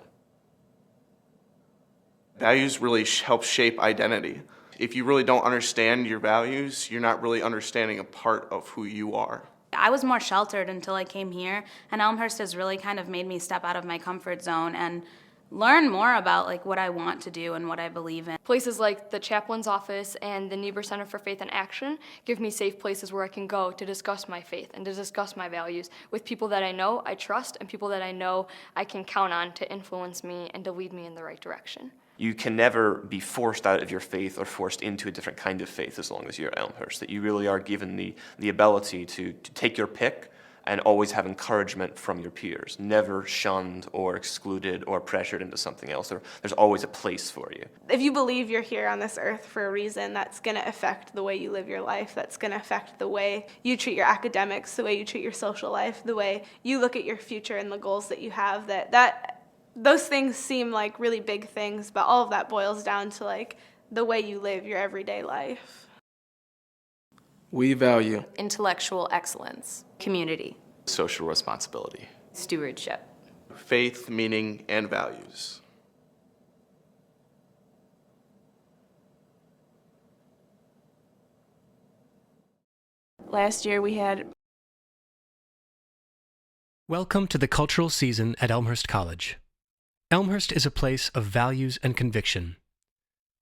Values really help shape identity. If you really don't understand your values, you're not really understanding a part of who you are. I was more sheltered until I came here, and Elmhurst has really kind of made me step out of my comfort zone and learn more about what I want to do and what I believe in. Places like the chaplain's office and the Niebuhr Center for Faith and Action give me safe places where I can go to discuss my faith and to discuss my values with people that I know I trust and people that I know I can count on to influence me and to lead me in the right direction. You can never be forced out of your faith or forced into a different kind of faith as long as you're at Elmhurst, that you really are given the ability to take your pick and always have encouragement from your peers, never shunned or excluded or pressured into something else. There's always a place for you. If you believe you're here on this earth for a reason, that's going to affect the way you live your life. That's going to affect the way you treat your academics, the way you treat your social life, the way you look at your future and the goals that you have. Those things seem like really big things, but all of that boils down to the way you live your everyday life. We value intellectual excellence, community, social responsibility, stewardship, faith, meaning, and values. Last year we had... Welcome to the cultural season at Elmhurst College. Elmhurst is a place of values and conviction.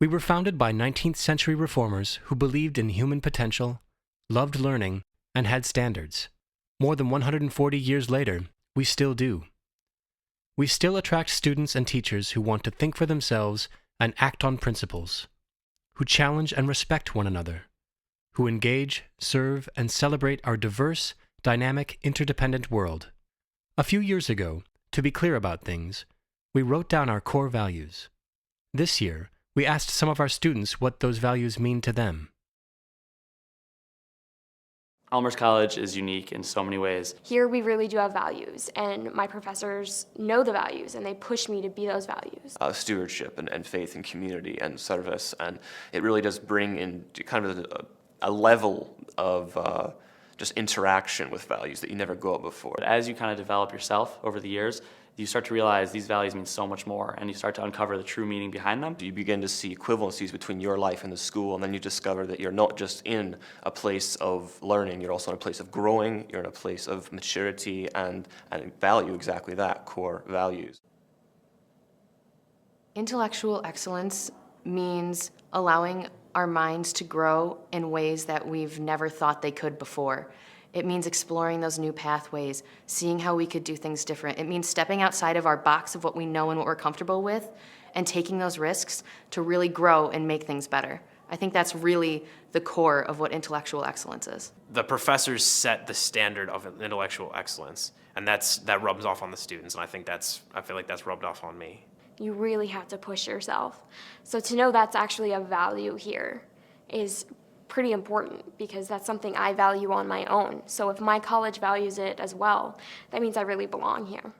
We were founded by 19th century reformers who believed in human potential, loved learning, and had standards. More than 140 years later, we still do. We still attract students and teachers who want to think for themselves and act on principles, who challenge and respect one another, who engage, serve, and celebrate our diverse, dynamic, interdependent world. A few years ago, to be clear about things, we wrote down our core values. This year, we asked some of our students what those values mean to them. Elmhurst College is unique in so many ways. Here we really do have values, and my professors know the values, and they push me to be those values. Stewardship and faith and community and service, and it really does bring in kind of a level of just interaction with values that you never got before. But as you kind of develop yourself over the years, you start to realize these values mean so much more, and you start to uncover the true meaning behind them. You begin to see equivalencies between your life and the school, and then you discover that you're not just in a place of learning, you're also in a place of growing, you're in a place of maturity and value exactly that, core values. Intellectual excellence means allowing our minds to grow in ways that we've never thought they could before. It means exploring those new pathways, seeing how we could do things different. It means stepping outside of our box of what we know and what we're comfortable with and taking those risks to really grow and make things better. I think that's really the core of what intellectual excellence is. The professors set the standard of intellectual excellence, and that rubs off on the students, and I feel like that's rubbed off on me. You really have to push yourself. So to know that's actually a value here is pretty important, because that's something I value on my own. So if my college values it as well, that means I really belong here.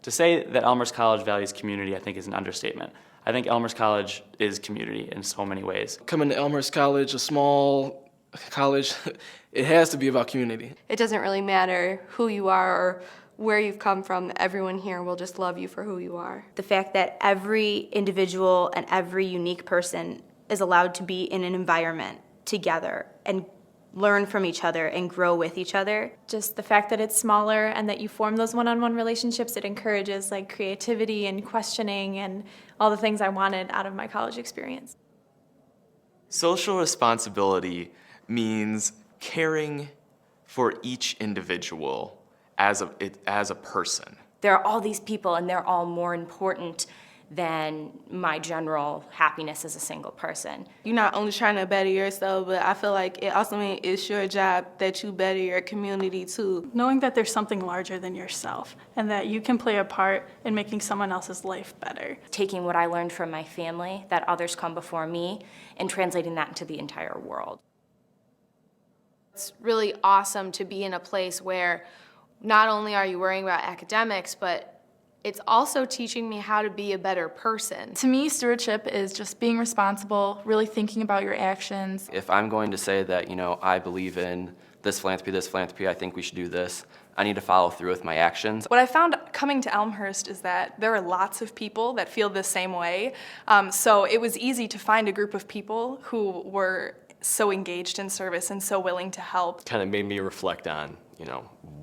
To say that Elmhurst College values community, I think, is an understatement. I think Elmhurst College is community in so many ways. Coming to Elmhurst College, a small college, it has to be about community. It doesn't really matter who you are or where you've come from. Everyone here will just love you for who you are. The fact that every individual and every unique person is allowed to be in an environment together and learn from each other and grow with each other. Just the fact that it's smaller and that you form those one-on-one relationships, it encourages like creativity and questioning and all the things I wanted out of my college experience. Social responsibility means caring for each individual as a person. There are all these people, and they're all more important than my general happiness as a single person. You're not only trying to better yourself, but I feel like it also means it's your job that you better your community too. Knowing that there's something larger than yourself and that you can play a part in making someone else's life better. Taking what I learned from my family, that others come before me, and translating that into the entire world. It's really awesome to be in a place where not only are you worrying about academics, but it's also teaching me how to be a better person. To me, stewardship is just being responsible, really thinking about your actions. If I'm going to say that, I believe in this philanthropy, I think we should do this, I need to follow through with my actions. What I found coming to Elmhurst is that there are lots of people that feel the same way. So it was easy to find a group of people who were so engaged in service and so willing to help. Kind of made me reflect on,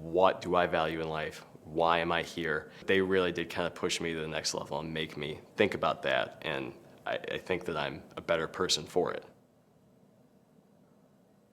what do I value in life? Why am I here? They really did kind of push me to the next level and make me think about that, and I think that I'm a better person for it.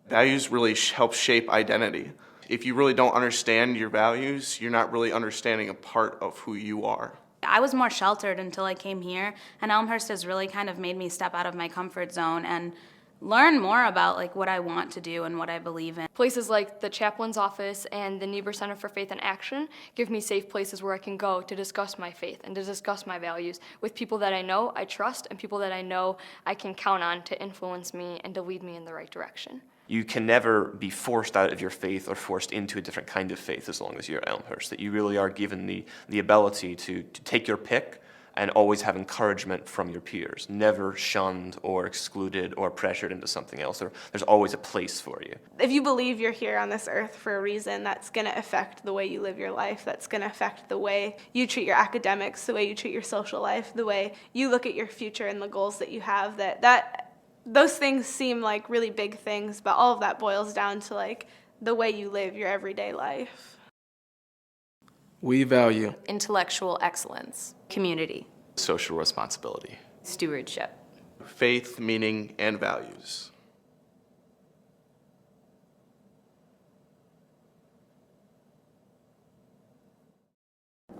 Values really help shape identity. If you really don't understand your values, you're not really understanding a part of who you are. I was more sheltered until I came here, and Elmhurst has really kind of made me step out of my comfort zone and learn more about what I want to do and what I believe in. Places like the chaplain's office and the Niebuhr Center for Faith and Action give me safe places where I can go to discuss my faith and to discuss my values with people that I know I trust and people that I know I can count on to influence me and to lead me in the right direction. You can never be forced out of your faith or forced into a different kind of faith as long as you're at Elmhurst, that you really are given the ability to take your pick and always have encouragement from your peers, never shunned or excluded or pressured into something else. There's always a place for you. If you believe you're here on this earth for a reason, that's going to affect the way you live your life. That's going to affect the way you treat your academics, the way you treat your social life, the way you look at your future and the goals that you have. Those things seem like really big things, but all of that boils down to the way you live your everyday life. We value intellectual excellence, community, social responsibility, stewardship, faith, meaning, and values.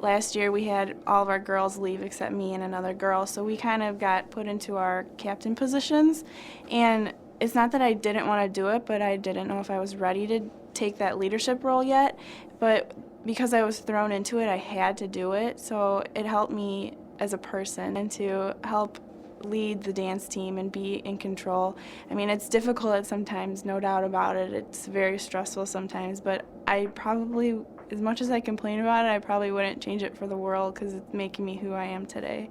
Last year we had all of our girls leave except me and another girl, so we kind of got put into our captain positions. And it's not that I didn't want to do it, but I didn't know if I was ready to take that leadership role yet. But because I was thrown into it, I had to do it. So it helped me as a person and to help lead the dance team and be in control. I mean, it's difficult sometimes, no doubt about it. It's very stressful sometimes, but I probably, as much as I complain about it, I probably wouldn't change it for the world because it's making me who I am today.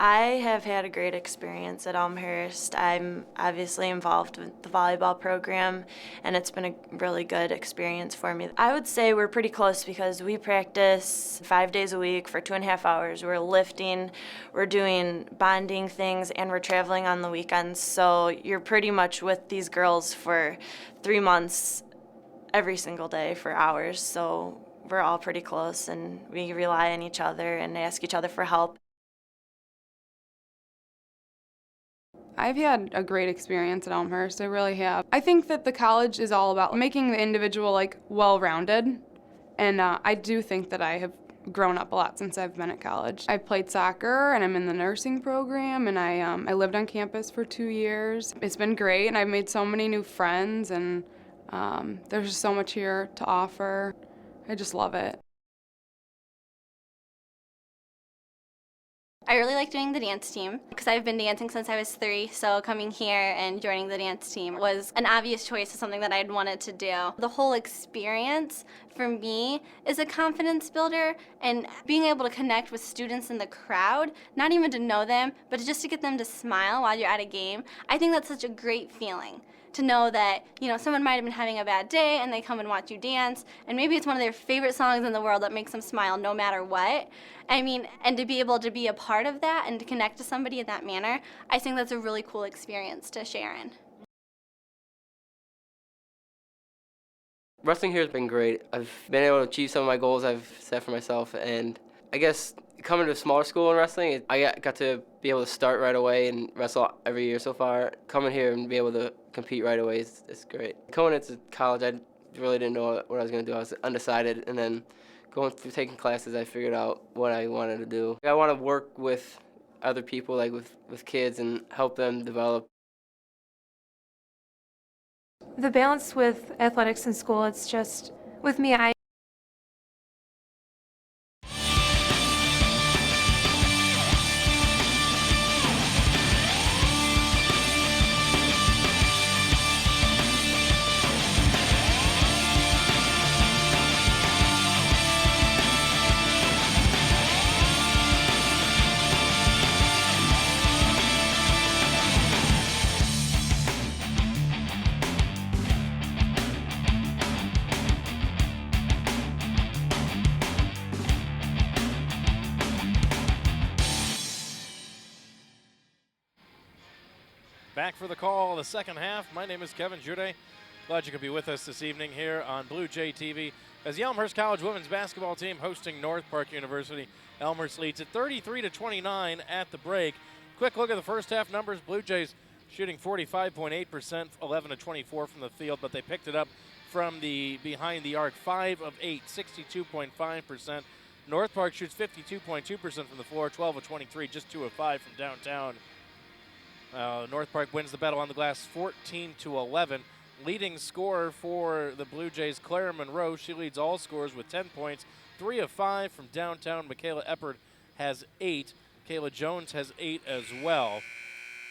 I have had a great experience at Elmhurst. I'm obviously involved with the volleyball program, and it's been a really good experience for me. I would say we're pretty close because we practice 5 days a week for 2.5 hours. We're lifting, we're doing bonding things, and we're traveling on the weekends. So you're pretty much with these girls for 3 months every single day for hours. So we're all pretty close, and we rely on each other and ask each other for help. I've had a great experience at Elmhurst, I really have. I think that the college is all about making the individual well-rounded, and I do think that I have grown up a lot since I've been at college. I've played soccer and I'm in the nursing program, and I lived on campus for 2 years. It's been great, and I've made so many new friends, and there's just so much here to offer. I just love it. I really like doing the dance team because I've been dancing since I was 3, so coming here and joining the dance team was an obvious choice of something that I'd wanted to do. The whole experience for me is a confidence builder, and being able to connect with students in the crowd, not even to know them, but just to get them to smile while you're at a game, I think that's such a great feeling. To know that, someone might have been having a bad day and they come and watch you dance, and maybe it's one of their favorite songs in the world that makes them smile no matter what. I mean, and to be able to be a part of that and to connect to somebody in that manner, I think that's a really cool experience to share in. Wrestling here has been great. I've been able to achieve some of my goals I've set for myself, and I guess coming to a smaller school in wrestling, I got to be able to start right away and wrestle every year so far. Coming here and be able to compete right away is great. Coming into college, I really didn't know what I was going to do. I was undecided, and then going through taking classes, I figured out what I wanted to do. I want to work with other people, like with kids, and help them develop. The balance with athletics in school, it's just, with me, Back for the call, the second half. My name is Kevin Jude. Glad you could be with us this evening here on Blue Jay TV as the Elmhurst College women's basketball team hosting North Park University. Elmhurst leads at 33-29 at the break. Quick look at the first half numbers. Blue Jays shooting 45.8%, 11-24 from the field, but they picked it up from the behind the arc. 5 of 8, 62.5%. North Park shoots 52.2% from the floor, 12 of 23, just 2 of 5 from downtown. North Park wins the battle on the glass 14-11. Leading scorer for the Blue Jays, Clara Monroe. She leads all scorers with 10 points, 3 of 5 from downtown. Michaela Eppert has 8. Kayla Jones has 8 as well.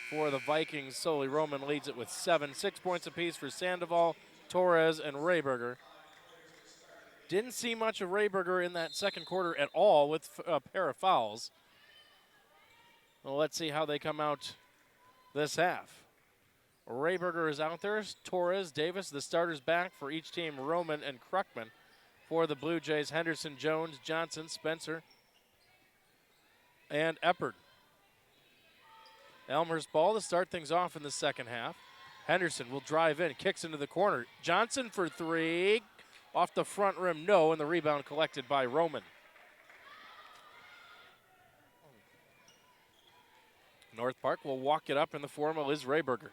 For the Vikings, Sully Roman leads it with 7. 6 points apiece for Sandoval, Torres, and Rayberger. Didn't see much of Rayberger in that second quarter at all with a pair of fouls. Well, let's see how they come out this half. Rayberger is out there. Torres, Davis, the starters back for each team. Roman and Kruckman. For the Blue Jays, Henderson, Jones, Johnson, Spencer, and Eppert. Elmhurst ball to start things off in the second half. Henderson will drive in, kicks into the corner. Johnson for 3. Off the front rim, no, and the rebound collected by Roman. North Park will walk it up in the form of Liz Rayberger.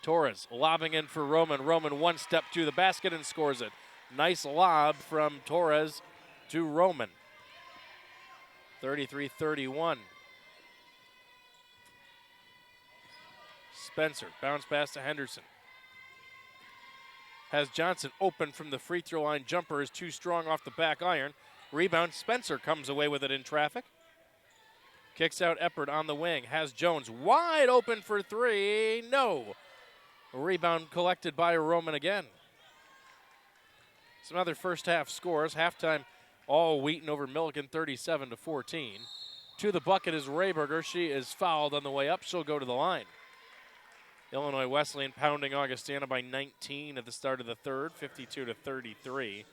Torres lobbing in for Roman. Roman one step to the basket and scores it. Nice lob from Torres to Roman. 33-31. Spencer, bounce pass to Henderson. Has Johnson open from the free throw line. Jumper is too strong off the back iron. Rebound, Spencer comes away with it in traffic. Kicks out Eppert on the wing. Has Jones wide open for three. No. Rebound collected by Roman again. Some other first half scores. Halftime, all Wheaton over Milligan, 37-14. To the bucket is Rayberger. She is fouled on the way up. She'll go to the line. Illinois Wesleyan pounding Augustana by 19 at the start of the third, 52-33.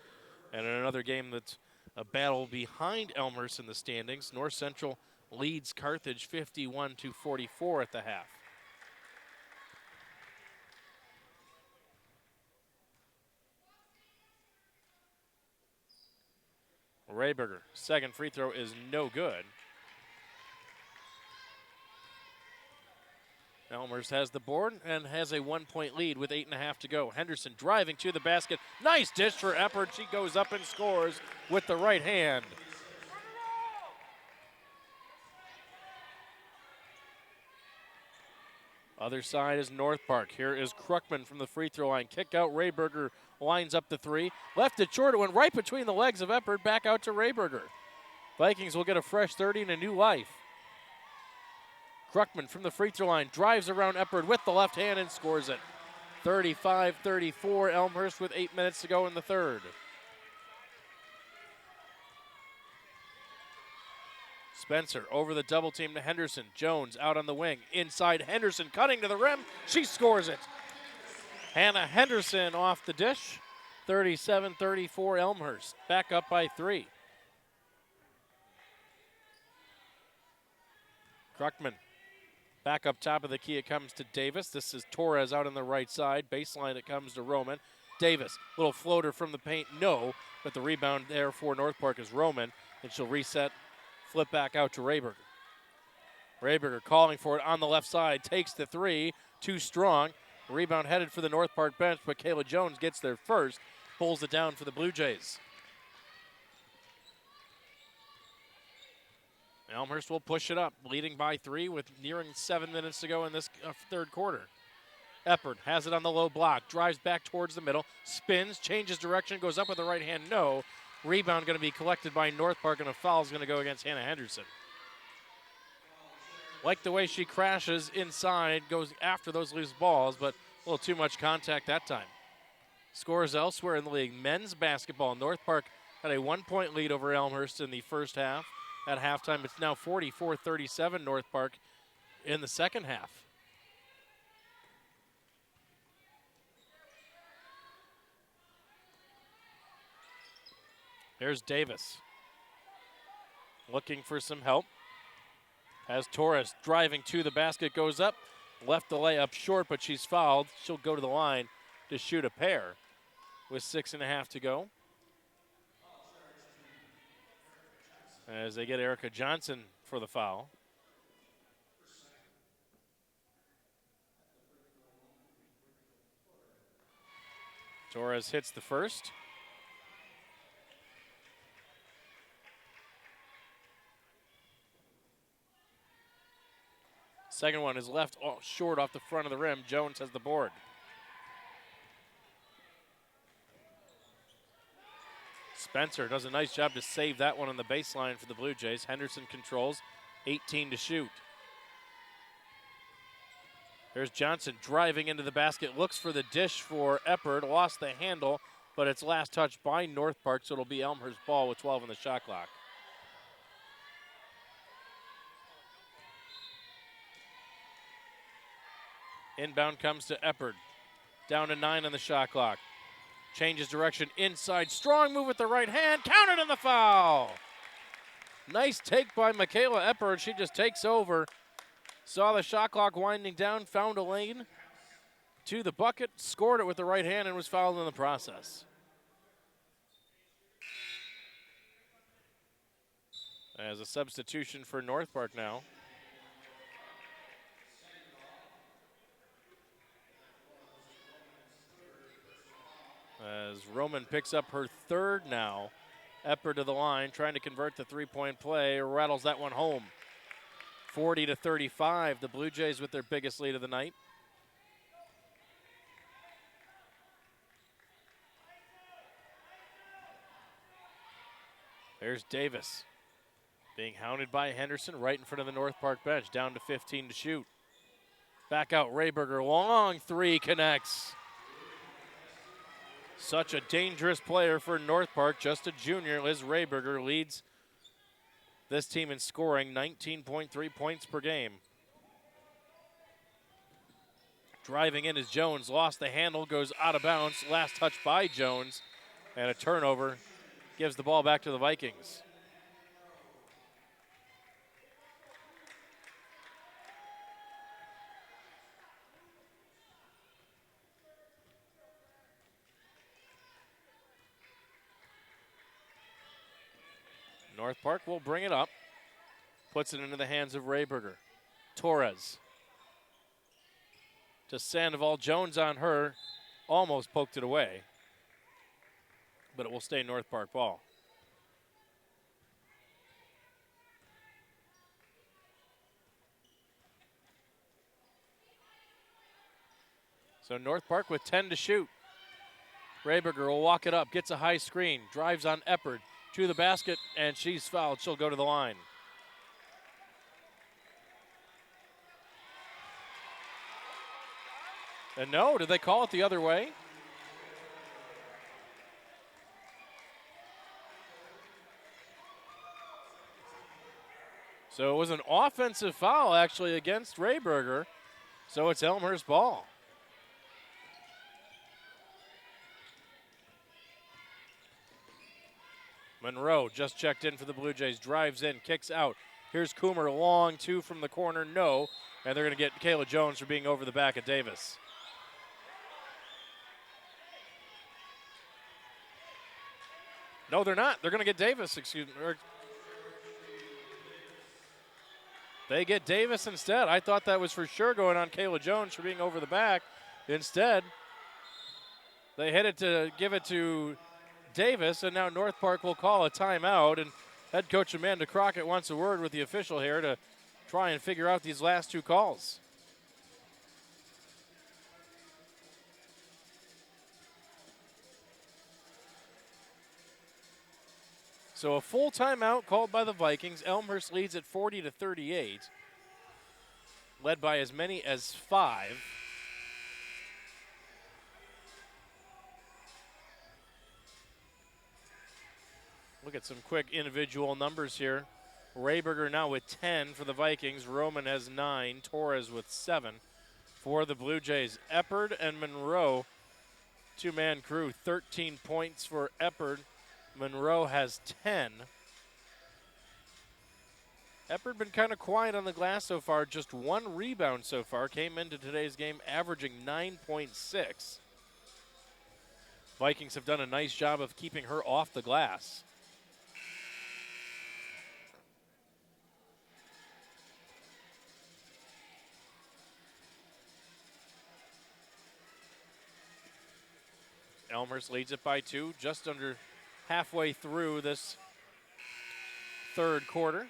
And in another game that's a battle behind Elmhurst in the standings, North Central leads Carthage 51-44 at the half. Rayberger, second free throw is no good. Elmhurst has the board and has a 1-point lead with 8.5 to go. Henderson driving to the basket. Nice dish for Eppert. She goes up and scores with the right hand. Other side is North Park. Here is Krukman from the free throw line. Kick out, Rayberger lines up the three. Left it short, it went right between the legs of Eppert, back out to Rayberger. Vikings will get a fresh 30 and a new life. Krukman from the free throw line drives around Eppert with the left hand and scores it. 35-34, Elmhurst with 8 minutes to go in the third. Spencer over the double team to Henderson. Jones out on the wing. Inside Henderson cutting to the rim. She scores it. Hannah Henderson off the dish. 37-34 Elmhurst. Back up by 3. Krukman back up top of the key. It comes to Davis. This is Torres out on the right side. Baseline it comes to Roman. Davis, little floater from the paint. No, but the rebound there for North Park is Roman. And she'll reset. Flip back out to Rayberger. Rayberger calling for it on the left side. Takes the three. Too strong. Rebound headed for the North Park bench, but Kayla Jones gets there first. Pulls it down for the Blue Jays. Elmhurst will push it up, leading by 3 with nearing 7 minutes to go in this third quarter. Eppert has it on the low block. Drives back towards the middle. Spins, changes direction, goes up with the right hand. No. Rebound going to be collected by North Park, and a foul is going to go against Hannah Henderson. Like the way she crashes inside, goes after those loose balls, but a little too much contact that time. Scores elsewhere in the league. Men's basketball. North Park had a 1-point lead over Elmhurst in the first half. At halftime, it's now 44-37 North Park in the second half. There's Davis. Looking for some help. Has Torres driving to the basket, goes up. Left the layup short, but she's fouled. She'll go to the line to shoot a pair with 6.5 to go. As they get Erica Johnson for the foul. Torres hits the first. Second one is left short off the front of the rim. Jones has the board. Spencer does a nice job to save that one on the baseline for the Blue Jays. Henderson controls, 18 to shoot. There's Johnson driving into the basket, looks for the dish for Eppert, lost the handle, but it's last touched by North Park, so it'll be Elmhurst ball with 12 on the shot clock. Inbound comes to Eppert, down to 9 on the shot clock. Changes direction inside. Strong move with the right hand. Counted in the foul. Nice take by Michaela Eppert. She just takes over. Saw the shot clock winding down. Found a lane to the bucket. Scored it with the right hand and was fouled in the process. As a substitution for North Park now. as Roman picks up her third now. Epper to the line, trying to convert the three-point play, rattles that one home. 40-35, the Blue Jays with their biggest lead of the night. There's Davis being hounded by Henderson right in front of the North Park bench, down to 15 to shoot. Back out Rayberger, long three connects. Such a dangerous player for North Park, just a junior. Liz Rayberger leads this team in scoring, 19.3 points per game. Driving in is Jones, lost the handle, goes out of bounds. Last touch by Jones, and a turnover gives the ball back to the Vikings. North Park will bring it up, puts it into the hands of Rayberger. Torres to Sandoval. Jones on her, almost poked it away, but it will stay North Park ball. So North Park with 10 to shoot. Rayberger will walk it up, gets a high screen, drives on Eppard to the basket, and she's fouled. She'll go to the line. And no, did they call it the other way? So it was an offensive foul actually against Rayberger. So it's Elmhurst ball. Monroe just checked in for the Blue Jays, drives in, kicks out. Here's Coomer, long two from the corner, no. And they're going to get Kayla Jones for being over the back of Davis. No, they're not. They're going to get Davis, excuse me. They get Davis instead. I thought that was for sure going on Kayla Jones for being over the back. Instead, they hit it to give it to Davis, and now North Park will call a timeout, and head coach Amanda Crockett wants a word with the official here to try and figure out these last two calls. So a full timeout called by the Vikings. Elmhurst leads at 40-38, led by as many as 5. Look at some quick individual numbers here. Rayberger now with 10 for the Vikings. Roman has 9. Torres with 7 for the Blue Jays. Eppard and Monroe, two-man crew. 13 points for Eppard. Monroe has 10. Eppard been kind of quiet on the glass so far. Just 1 rebound so far. Came into today's game averaging 9.6. Vikings have done a nice job of keeping her off the glass. Elmhurst leads it by 2, just under halfway through this third quarter.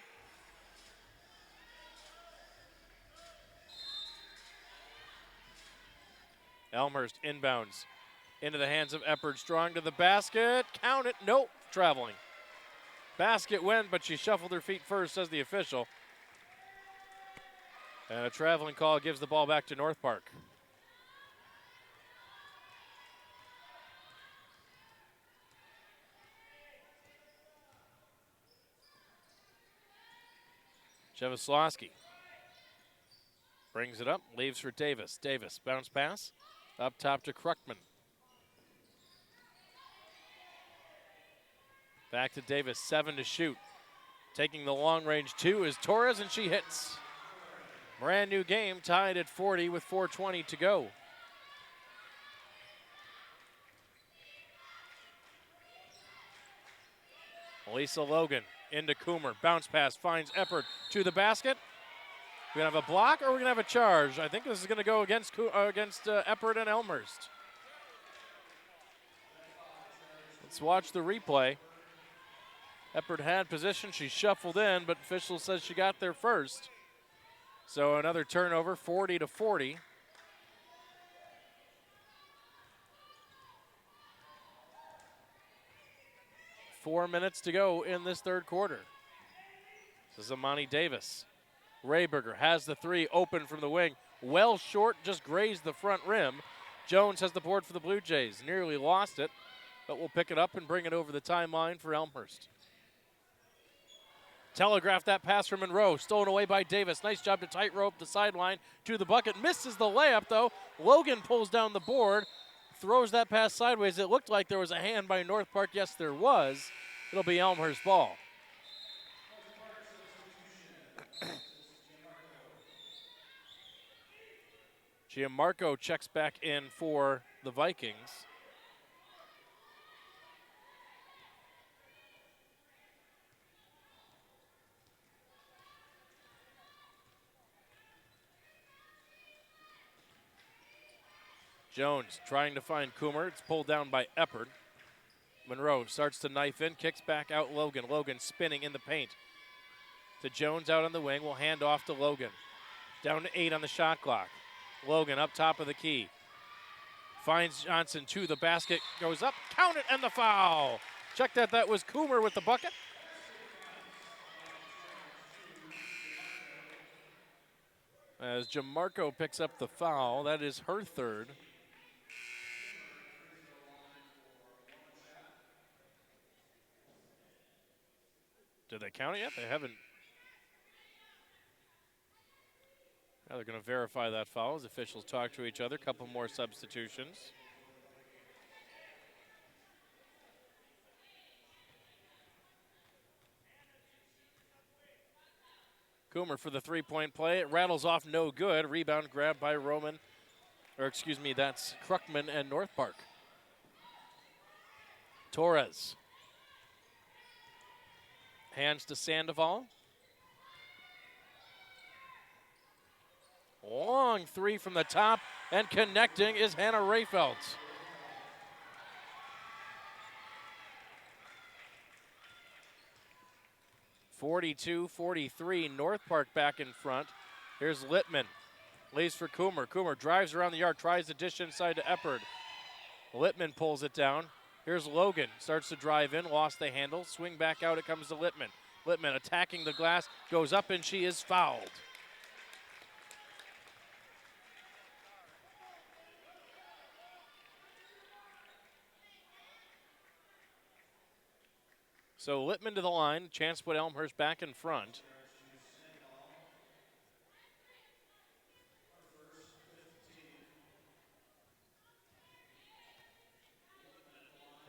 Elmhurst inbounds into the hands of Eppard. Strong to the basket. Count it. Nope. Traveling. Basket went, but she shuffled her feet first, says the official. And a traveling call gives the ball back to North Park. Jevislawski brings it up, leaves for Davis. Davis, bounce pass, up top to Kruckman. Back to Davis, 7 to shoot. Taking the long range 2 is Torres, and she hits. Brand new game, tied at 40 with 4:20 to go. Lisa Logan into Coomer. Bounce pass finds Eppard to the basket. We're going to have a block or we're going to have a charge. I think this is going to go against Eppard and Elmhurst. Let's watch the replay. Eppard had position. She shuffled in, but official says she got there first. So another turnover, 40-40. Four minutes to go in this third quarter. This is Amani Davis. Rayberger has the three open from the wing. Well short, just grazed the front rim. Jones has the board for the Blue Jays. Nearly lost it, but will pick it up and bring it over the timeline for Elmhurst. Telegraphed that pass from Monroe. Stolen away by Davis. Nice job to tightrope the sideline to the bucket. Misses the layup, though. Logan pulls down the board. Throws that pass sideways. It looked like there was a hand by North Park. Yes, there was. It'll be Elmhurst ball. Gianmarco checks back in for the Vikings. Jones trying to find Coomer. It's pulled down by Eppard. Monroe starts to knife in, kicks back out Logan. Logan spinning in the paint. To Jones out on the wing. Will hand off to Logan. Down to 8 on the shot clock. Logan up top of the key. Finds Johnson to the basket. Goes up. Count it and the foul. Check that. That was Coomer with the bucket. As Gianmarco picks up the foul. That is her third. Did they count it yet? They haven't. Now they're going to verify that foul as officials talk to each other. Couple more substitutions. Coomer for the three-point play. It rattles off, no good. Rebound grabbed by Roman. Or excuse me, that's Kruckman and North Park. Torres. Hands to Sandoval. Long three from the top, and connecting is Hannah Rayfeld. (42-43), North Park back in front. Here's Littman, lays for Coomer. Coomer drives around the yard, tries to dish inside to Eppard. Littman pulls it down. Here's Logan, starts to drive in, lost the handle, swing back out, it comes to Littman. Littman attacking the glass, goes up, and she is fouled. So Littman to the line, chance to put Elmhurst back in front.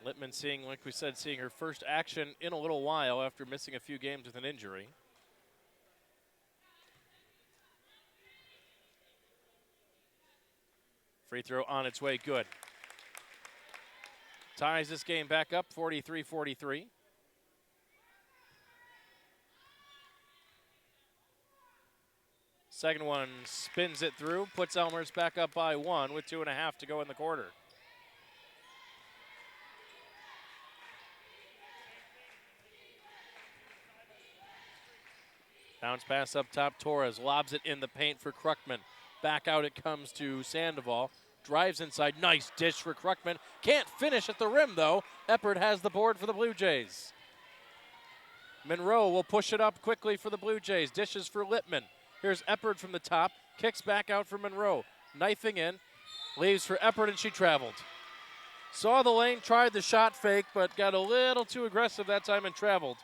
Littman seeing, like we said, seeing her first action in a little while after missing a few games with an injury. Free throw on its way, good. Ties this game back up, 43-43. Second one spins it through, puts Elmhurst back up by 1 with 2.5 to go in the quarter. Bounce pass up top, Torres lobs it in the paint for Kruckman. Back out it comes to Sandoval. Drives inside, nice dish for Kruckman. Can't finish at the rim though. Eppard has the board for the Blue Jays. Monroe will push it up quickly for the Blue Jays. Dishes for Littman. Here's Eppard from the top. Kicks back out for Monroe. Knifing in. Leaves for Eppard and she traveled. Saw the lane, tried the shot fake, but got a little too aggressive that time and traveled.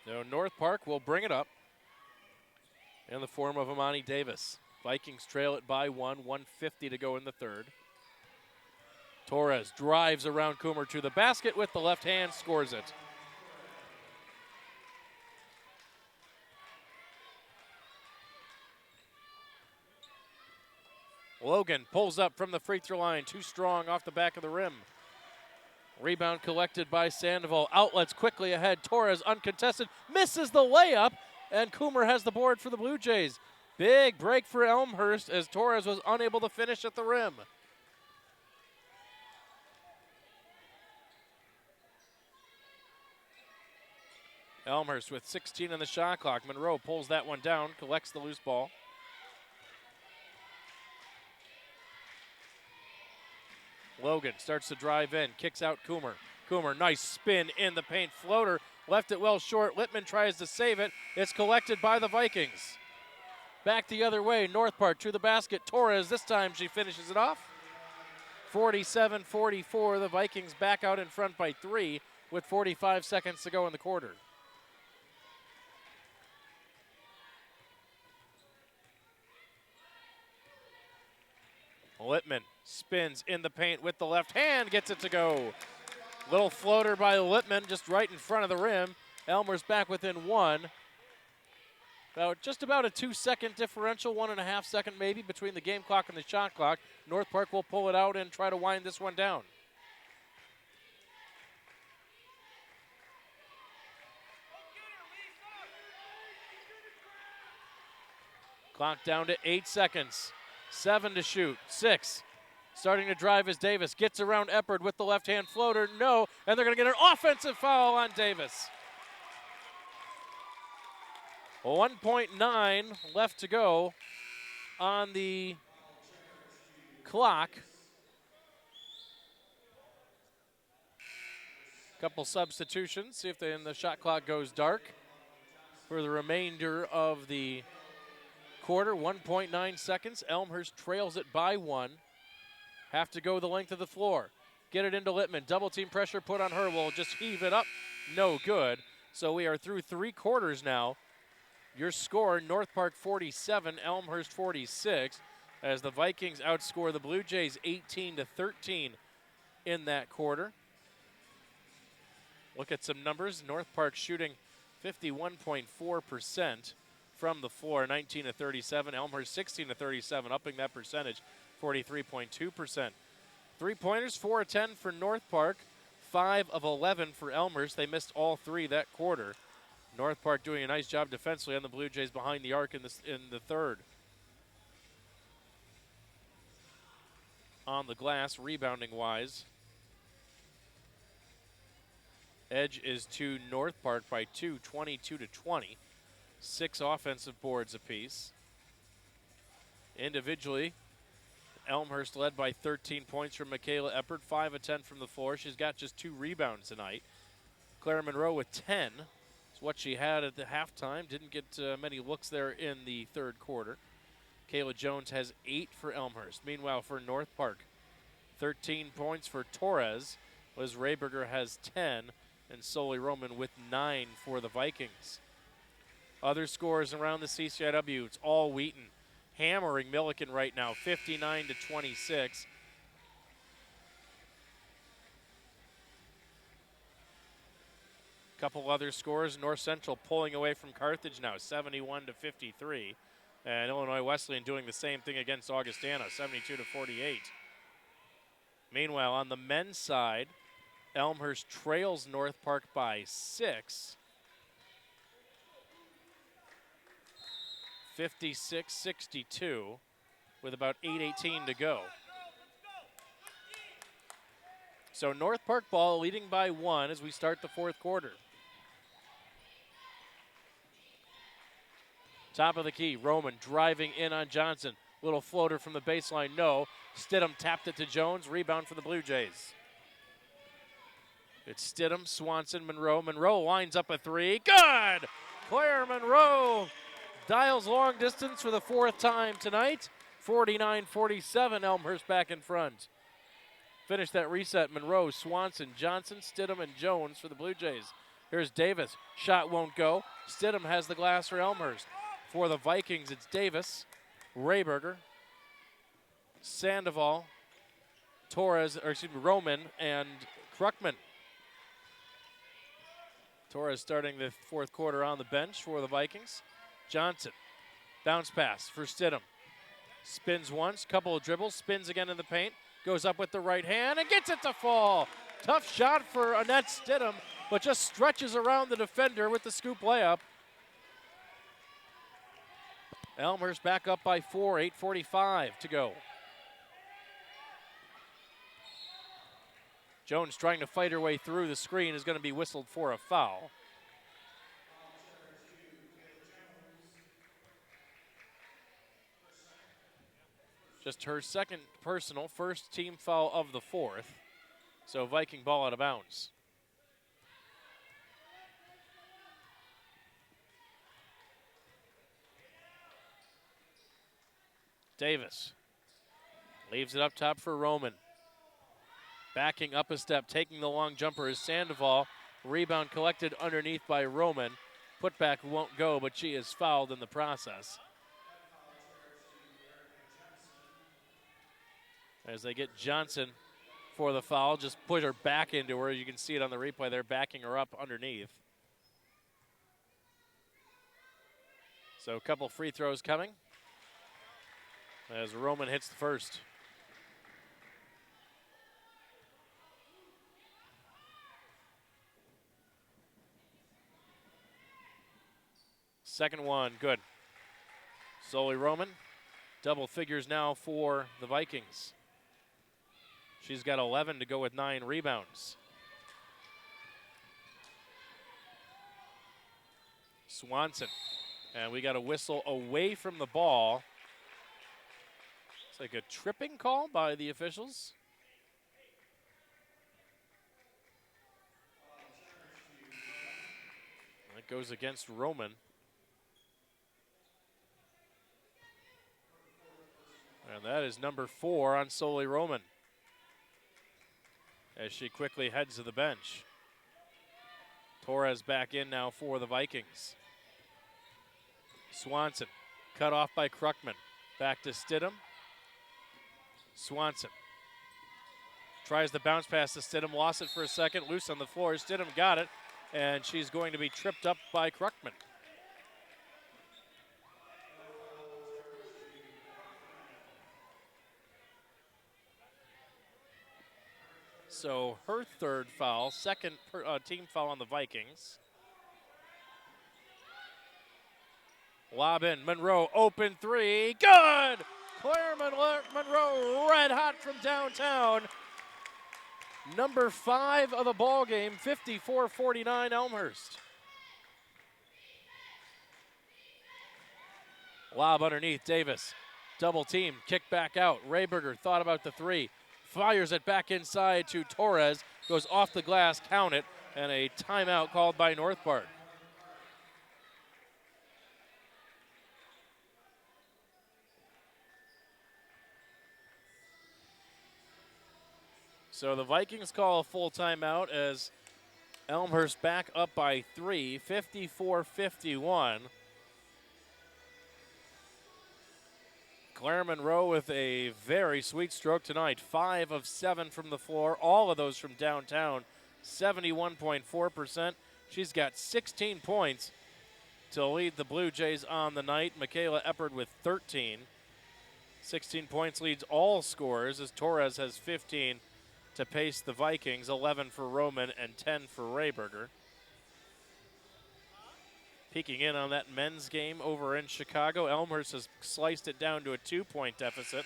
So North Park will bring it up in the form of Amani Davis. Vikings trail it by 1, 1:50 to go in the third. Torres drives around Coomer to the basket with the left hand, scores it. Logan pulls up from the free throw line, too strong off the back of the rim. Rebound collected by Sandoval. Outlets quickly ahead. Torres uncontested. Misses the layup. and Coomer has the board for the Blue Jays. Big break for Elmhurst as Torres was unable to finish at the rim. Elmhurst with 16 on the shot clock. Monroe pulls that one down, collects the loose ball. Logan starts to drive in, kicks out Coomer. Coomer, nice spin in the paint, floater, left it well short. Littman tries to save it. It's collected by the Vikings. Back the other way, North Park to the basket. Torres, this time she finishes it off. 47-44, the Vikings back out in front by 3 with 45 seconds to go in the quarter. Littman spins in the paint with the left hand, gets it to go. Little floater by Littman, just right in front of the rim. Elmer's back within 1. Just about a 2-second differential, 1.5 second maybe between the game clock and the shot clock. North Park will pull it out and try to wind this one down. Clock down to 8 seconds. 7 to shoot, 6. Starting to drive is Davis. Gets around Eppard with the left-hand floater. No, and they're going to get an offensive foul on Davis. 1.9 left to go on the clock. Couple substitutions. See if the shot clock goes dark for the remainder of the quarter. 1.9 seconds. Elmhurst trails it by 1. Have to go the length of the floor. Get it into Littman. Double team pressure put on her. Will just heave it up. No good. So we are through 3 quarters now. Your score, North Park 47, Elmhurst 46, as the Vikings outscore the Blue Jays 18-13 in that quarter. Look at some numbers. North Park shooting 51.4% from the floor, 19-37. Elmhurst 16-37, upping that percentage, 43.2%. 3-pointers, 4 of 10 for North Park, 5 of 11 for Elmhurst. They missed all 3 that quarter. North Park doing a nice job defensively on the Blue Jays behind the arc in the third. On the glass, rebounding-wise, edge is to North Park by 2, 22-20. 6 offensive boards apiece. Individually, Elmhurst led by 13 points from Michaela Eppard, 5 of 10 from the floor. She's got just 2 rebounds tonight. Claire Monroe with 10. It's what she had at the halftime. Didn't get many looks there in the third quarter. Kayla Jones has 8 for Elmhurst. Meanwhile, for North Park, 13 points for Torres. Liz Rayberger has 10, and Soli Roman with 9 for the Vikings. Other scores around the CCIW, it's all Wheaton. Hammering Milliken right now, 59-26. Couple other scores, North Central pulling away from Carthage now, 71-53. And Illinois Wesleyan doing the same thing against Augustana, 72-48. Meanwhile, on the men's side, Elmhurst trails North Park by 6. 56-62 with about 8:18 to go. So North Park ball leading by 1 as we start the fourth quarter. Top of the key, Roman driving in on Johnson. Little floater from the baseline, no. Stidham tapped it to Jones, rebound for the Blue Jays. It's Stidham, Swanson, Monroe. Monroe lines up a 3, good! Claire Monroe dials long distance for the 4th time tonight. 49-47, Elmhurst back in front. Finish that reset, Monroe, Swanson, Johnson, Stidham, and Jones for the Blue Jays. Here's Davis, shot won't go. Stidham has the glass for Elmhurst. For the Vikings, it's Davis, Rayberger, Sandoval, Roman, and Kruckman. Torres starting the fourth quarter on the bench for the Vikings. Johnson, bounce pass for Stidham. Spins once, couple of dribbles, spins again in the paint, goes up with the right hand and gets it to fall. Tough shot for Annette Stidham, but just stretches around the defender with the scoop layup. Elmhurst back up by 4, 8:45 to go. Jones trying to fight her way through the screen is going to be whistled for a foul. Just her second personal, first team foul of the fourth. So Viking ball out of bounds. Davis leaves it up top for Roman. Backing up a step, taking the long jumper is Sandoval. Rebound collected underneath by Roman. Putback won't go, but she is fouled in the process. As they get Johnson for the foul, just put her back into her. You can see it on the replay. They're backing her up underneath. So a couple free throws coming as Roman hits the first. Second one, good. Solely Roman. Double figures now for the Vikings. She's got 11 to go with 9 rebounds. Swanson. And we got a whistle away from the ball. It's like a tripping call by the officials. That goes against Roman. And that is number 4 on Solely Roman, as she quickly heads to the bench. Torres back in now for the Vikings. Swanson cut off by Kruckman. Back to Stidham. Swanson tries the bounce pass to Stidham, lost it for a second, loose on the floor. Stidham got it, and she's going to be tripped up by Kruckman. So her third foul, second team foul on the Vikings. Lob in, Monroe, open three, good! Claire Monroe, red hot from downtown. Number 5 of the ball game, 54-49 Elmhurst. Lob underneath, Davis. Double team, kick back out. Rayberger thought about the three. Fires it back inside to Torres. Goes off the glass, count it, and a timeout called by North Park. So the Vikings call a full timeout as Elmhurst back up by 3, 54-51. Claire Monroe with a very sweet stroke tonight. 5 of 7 from the floor, all of those from downtown, 71.4%. She's got 16 points to lead the Blue Jays on the night. Michaela Eppard with 13. 16 points leads all scorers as Torres has 15 to pace the Vikings, 11 for Roman and 10 for Rayberger. Peeking in on that men's game over in Chicago, Elmhurst has sliced it down to a 2-point deficit.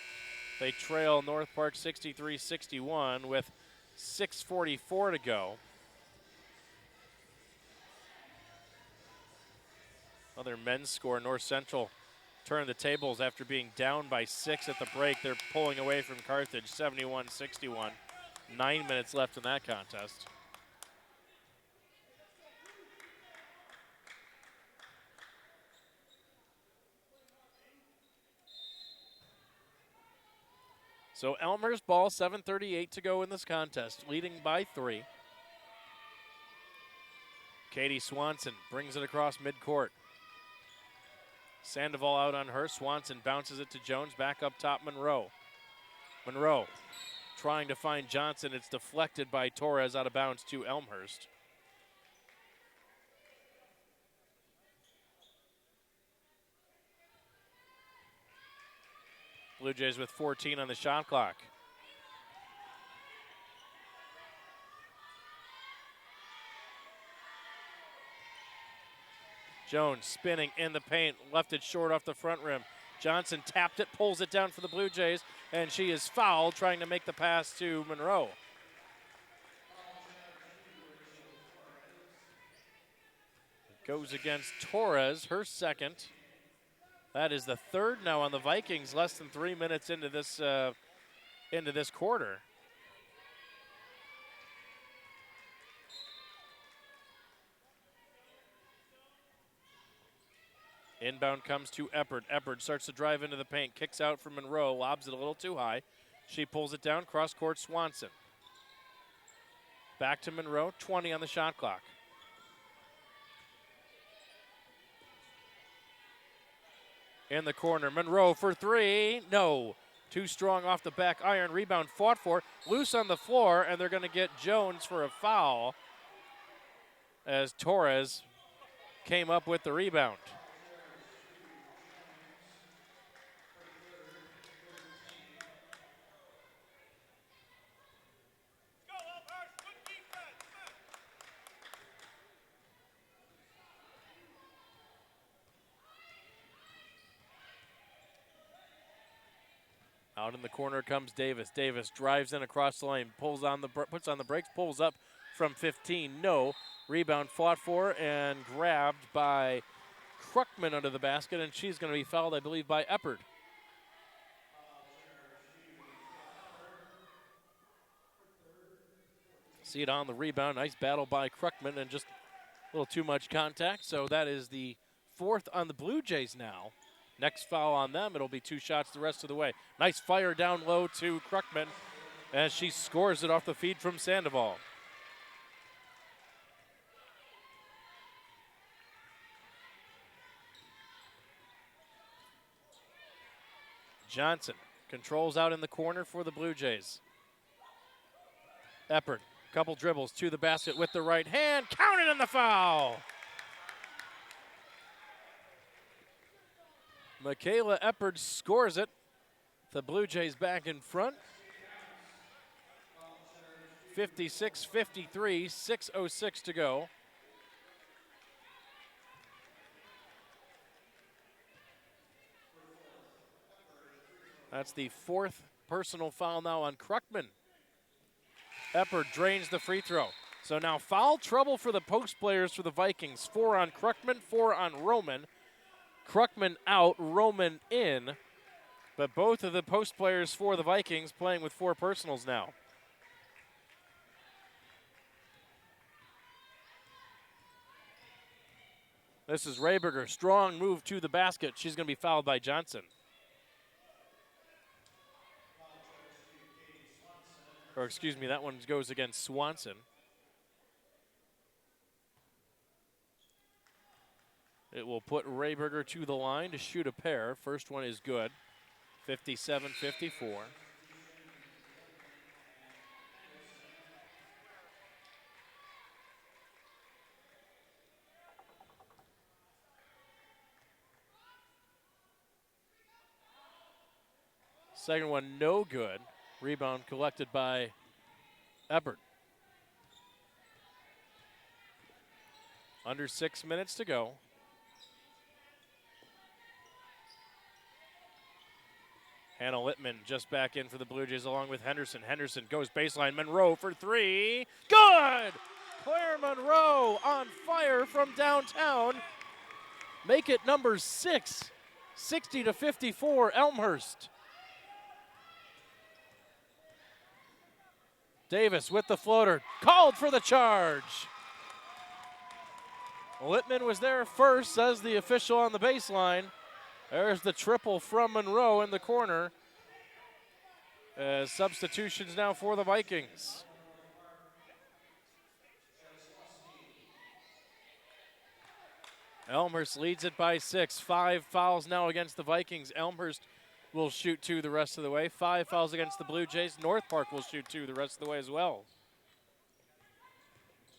They trail North Park 63-61 with 6:44 to go. Another men's score, North Central turned the tables after being down by 6 at the break. They're pulling away from Carthage, 71-61. 9 minutes left in that contest. So Elmhurst ball, 7:38 to go in this contest, leading by 3. Katie Swanson brings it across midcourt. Sandoval out on her. Swanson bounces it to Jones, back up top Monroe. Monroe trying to find Johnson. It's deflected by Torres out of bounds to Elmhurst. Blue Jays with 14 on the shot clock. Jones spinning in the paint, left it short off the front rim. Johnson tapped it, pulls it down for the Blue Jays, and she is fouled trying to make the pass to Monroe. It goes against Torres, her second. That is the third now on the Vikings, less than 3 minutes into this quarter. Inbound comes to Eppard. Eppard starts to drive into the paint, kicks out from Monroe, lobs it a little too high. She pulls it down, cross court Swanson. Back to Monroe, 20 on the shot clock. In the corner, Monroe for three, no. Too strong off the back iron, rebound fought for, loose on the floor, and they're gonna get Jones for a foul as Torres came up with the rebound. Out in the corner comes Davis. Davis drives in across the lane, puts on the brakes, pulls up from 15. No. Rebound fought for and grabbed by Kruckman under the basket, and she's going to be fouled, I believe, by Eppard. See it on the rebound. Nice battle by Kruckman and just a little too much contact. So that is the fourth on the Blue Jays now. Next foul on them, it'll be 2 shots the rest of the way. Nice fire down low to Kruckman as she scores it off the feed from Sandoval. Johnson controls out in the corner for the Blue Jays. Eppard, couple dribbles to the basket with the right hand, counted in the foul. Michaela Eppard scores it. The Blue Jays back in front. 56-53, 6:06 to go. That's the fourth personal foul now on Kruckman. Eppard drains the free throw. So now foul trouble for the post players for the Vikings. 4 on Kruckman, 4 on Roman. Kruckman out, Roman in. But both of the post players for the Vikings playing with 4 personals now. This is Rehberger, strong move to the basket. She's going to be fouled by Johnson. Or excuse me, that one goes against Swanson. It will put Rehberger to the line to shoot a pair. First one is good, 57-54. Second one, no good. Rebound collected by Eppard. Under 6 minutes to go. Hannah Littman just back in for the Blue Jays along with Henderson. Henderson goes baseline. Monroe for 3. Good! Claire Monroe on fire from downtown. Make it number 6. 60-54, Elmhurst. Davis with the floater, called for the charge. Littman was there first, says the official on the baseline. There's the triple from Monroe in the corner. Substitutions now for the Vikings. Elmhurst leads it by 6. 5 fouls now against the Vikings. Elmhurst will shoot 2 the rest of the way. 5 fouls against the Blue Jays. North Park will shoot 2 the rest of the way as well.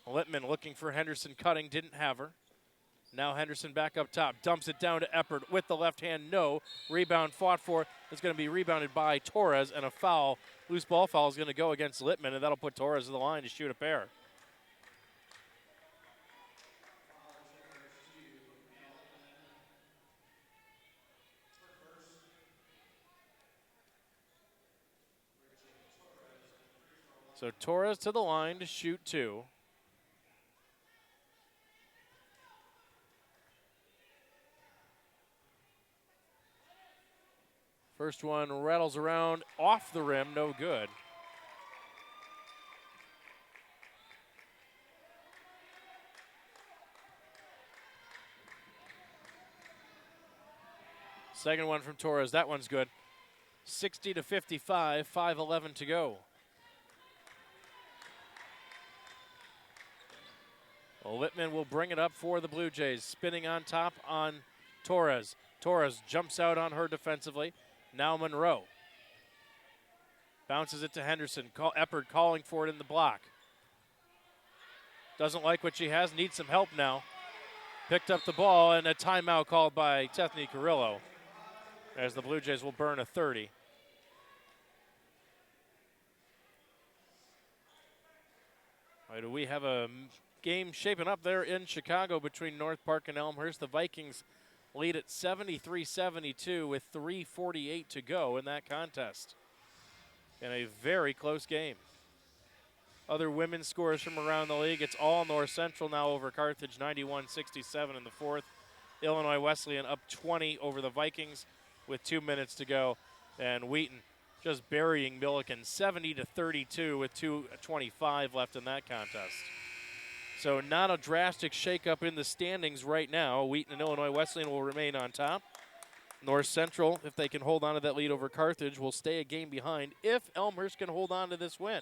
Littman looking for Henderson cutting, didn't have her. Now Henderson back up top, dumps it down to Eppard with the left hand, no. Rebound fought for, it's going to be rebounded by Torres, and a foul, loose ball foul is going to go against Littman, and that'll put Torres to the line to shoot a pair. So Torres to the line to shoot 2. First one rattles around off the rim, no good. Second one from Torres, that one's good. 60 to 55, 5:11 to go. Well, Littman will bring it up for the Blue Jays, spinning on top on Torres. Torres jumps out on her defensively. Now Monroe. Bounces it to Henderson. Eppard calling for it in the block. Doesn't like what she has, needs some help now. Picked up the ball, and a timeout called by Tethny Carrillo, as the Blue Jays will burn a 30. All right, we have a game shaping up there in Chicago between North Park and Elmhurst. The Vikings lead at 73-72 with 3:48 to go in that contest. In a very close game. Other women's scores from around the league. It's all North Central now over Carthage, 91-67 in the fourth. Illinois Wesleyan up 20 over the Vikings with 2 minutes to go. And Wheaton just burying Milliken 70-32 with 2:25 left in that contest. So not a drastic shakeup in the standings right now. Wheaton and Illinois Wesleyan will remain on top. North Central, if they can hold on to that lead over Carthage, will stay a game behind if Elmhurst can hold on to this win.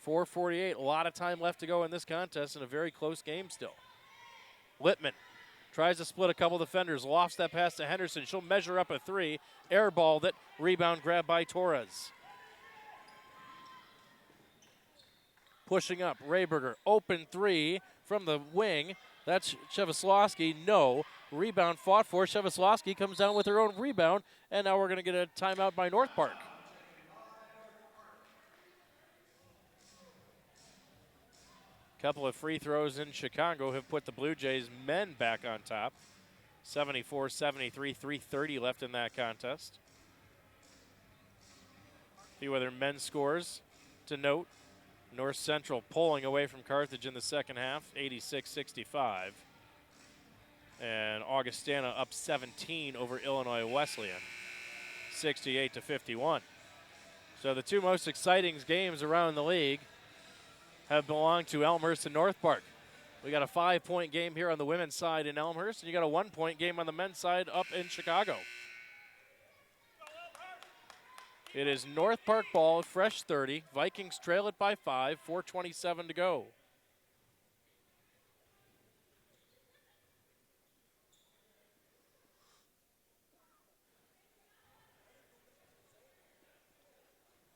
4:48, a lot of time left to go in this contest and a very close game still. Littman tries to split a couple defenders, lofts that pass to Henderson. She'll measure up a 3, airball that, rebound grab by Torres. Pushing up, Rayberger, open 3 from the wing. That's Sheveslowski, no. Rebound fought for. Sheveslowski comes down with her own rebound, and now we're going to get a timeout by North Park. Couple of free throws in Chicago have put the Blue Jays men back on top. 74-73, 3:30 left in that contest. A few other men's scores to note. North Central pulling away from Carthage in the second half, 86-65. And Augustana up 17 over Illinois Wesleyan, 68-51. So the two most exciting games around the league have belonged to Elmhurst and North Park. We got a 5-point game here on the women's side in Elmhurst, and you got a 1-point game on the men's side up in Chicago. It is North Park ball, fresh 30. Vikings trail it by 5, 4:27 to go.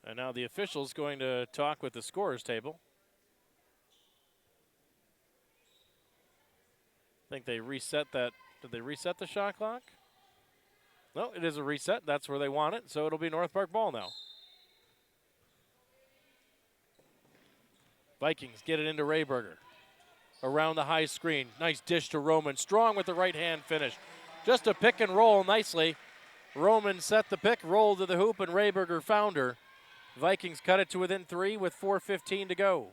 And now the official's going to talk with the scorers table. I think they reset that. Did they reset the shot clock? No, it is a reset. That's where they want it, so it'll be North Park ball now. Vikings get it into Rayberger. Around the high screen. Nice dish to Roman. Strong with the right hand finish. Just a pick and roll nicely. Roman set the pick, rolled to the hoop, and Rayberger found her. Vikings cut it to within 3 with 4:15 to go.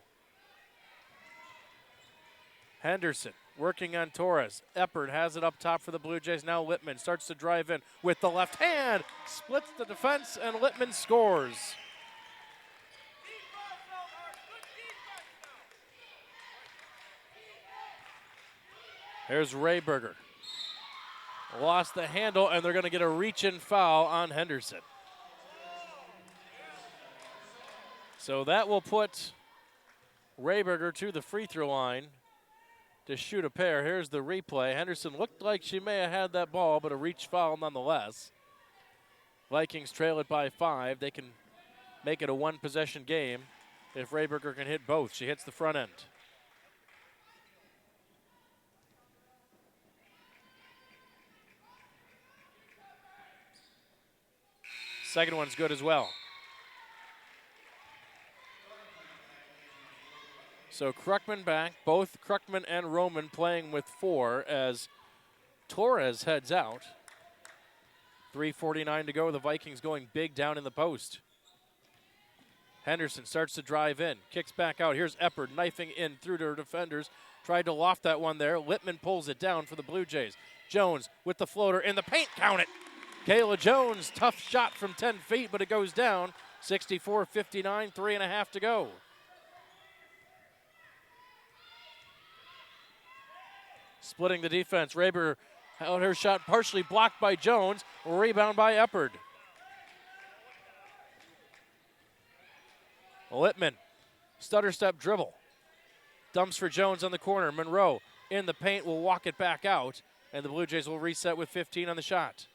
Henderson working on Torres. Eppard has it up top for the Blue Jays. Now Littman starts to drive in with the left hand. Splits the defense, and Littman scores. Here's Rayberger. Lost the handle, and they're going to get a reach-in foul on Henderson. So that will put Rayberger to the free throw line to shoot a pair. Here's the replay. Henderson looked like she may have had that ball, but a reach foul nonetheless. Vikings trail it by 5. They can make it a one-possession game if Rayberger can hit both. She hits the front end. Second one's good as well. So Kruckman back, both Kruckman and Roman playing with 4 as Torres heads out. 3:49 to go, the Vikings going big down in the post. Henderson starts to drive in, kicks back out. Here's Eppard knifing in through to her defenders. Tried to loft that one there. Littman pulls it down for the Blue Jays. Jones with the floater in the paint, count it. Kayla Jones, tough shot from 10 feet, but it goes down. 64-59, 3.5 to go. Splitting the defense. Raber held her shot partially blocked by Jones. Rebound by Eppard. Littman, stutter step dribble. Dumps for Jones on the corner. Monroe in the paint will walk it back out, and the Blue Jays will reset with 15 on the shot.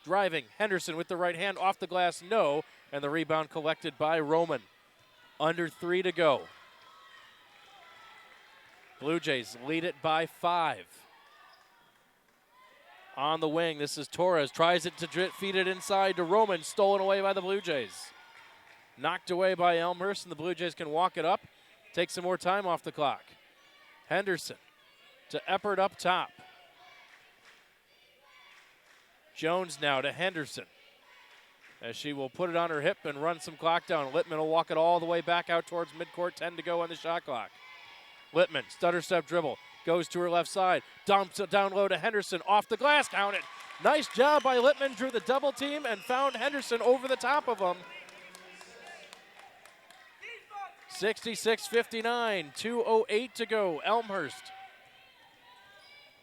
Driving, Henderson with the right hand off the glass, no, and the rebound collected by Roman. Under 3 to go. Blue Jays lead it by 5. On the wing, this is Torres. Tries it to feed it inside to Roman. Stolen away by the Blue Jays. Knocked away by Elmhurst, and the Blue Jays can walk it up. Take some more time off the clock. Henderson to Eppard up top. Jones now to Henderson, as she will put it on her hip and run some clock down. Littman will walk it all the way back out towards midcourt, 10 to go on the shot clock. Littman, stutter step dribble, goes to her left side, dumps it down low to Henderson, off the glass, count it. Nice job by Littman, drew the double team and found Henderson over the top of him. 66-59, 2:08 to go. Elmhurst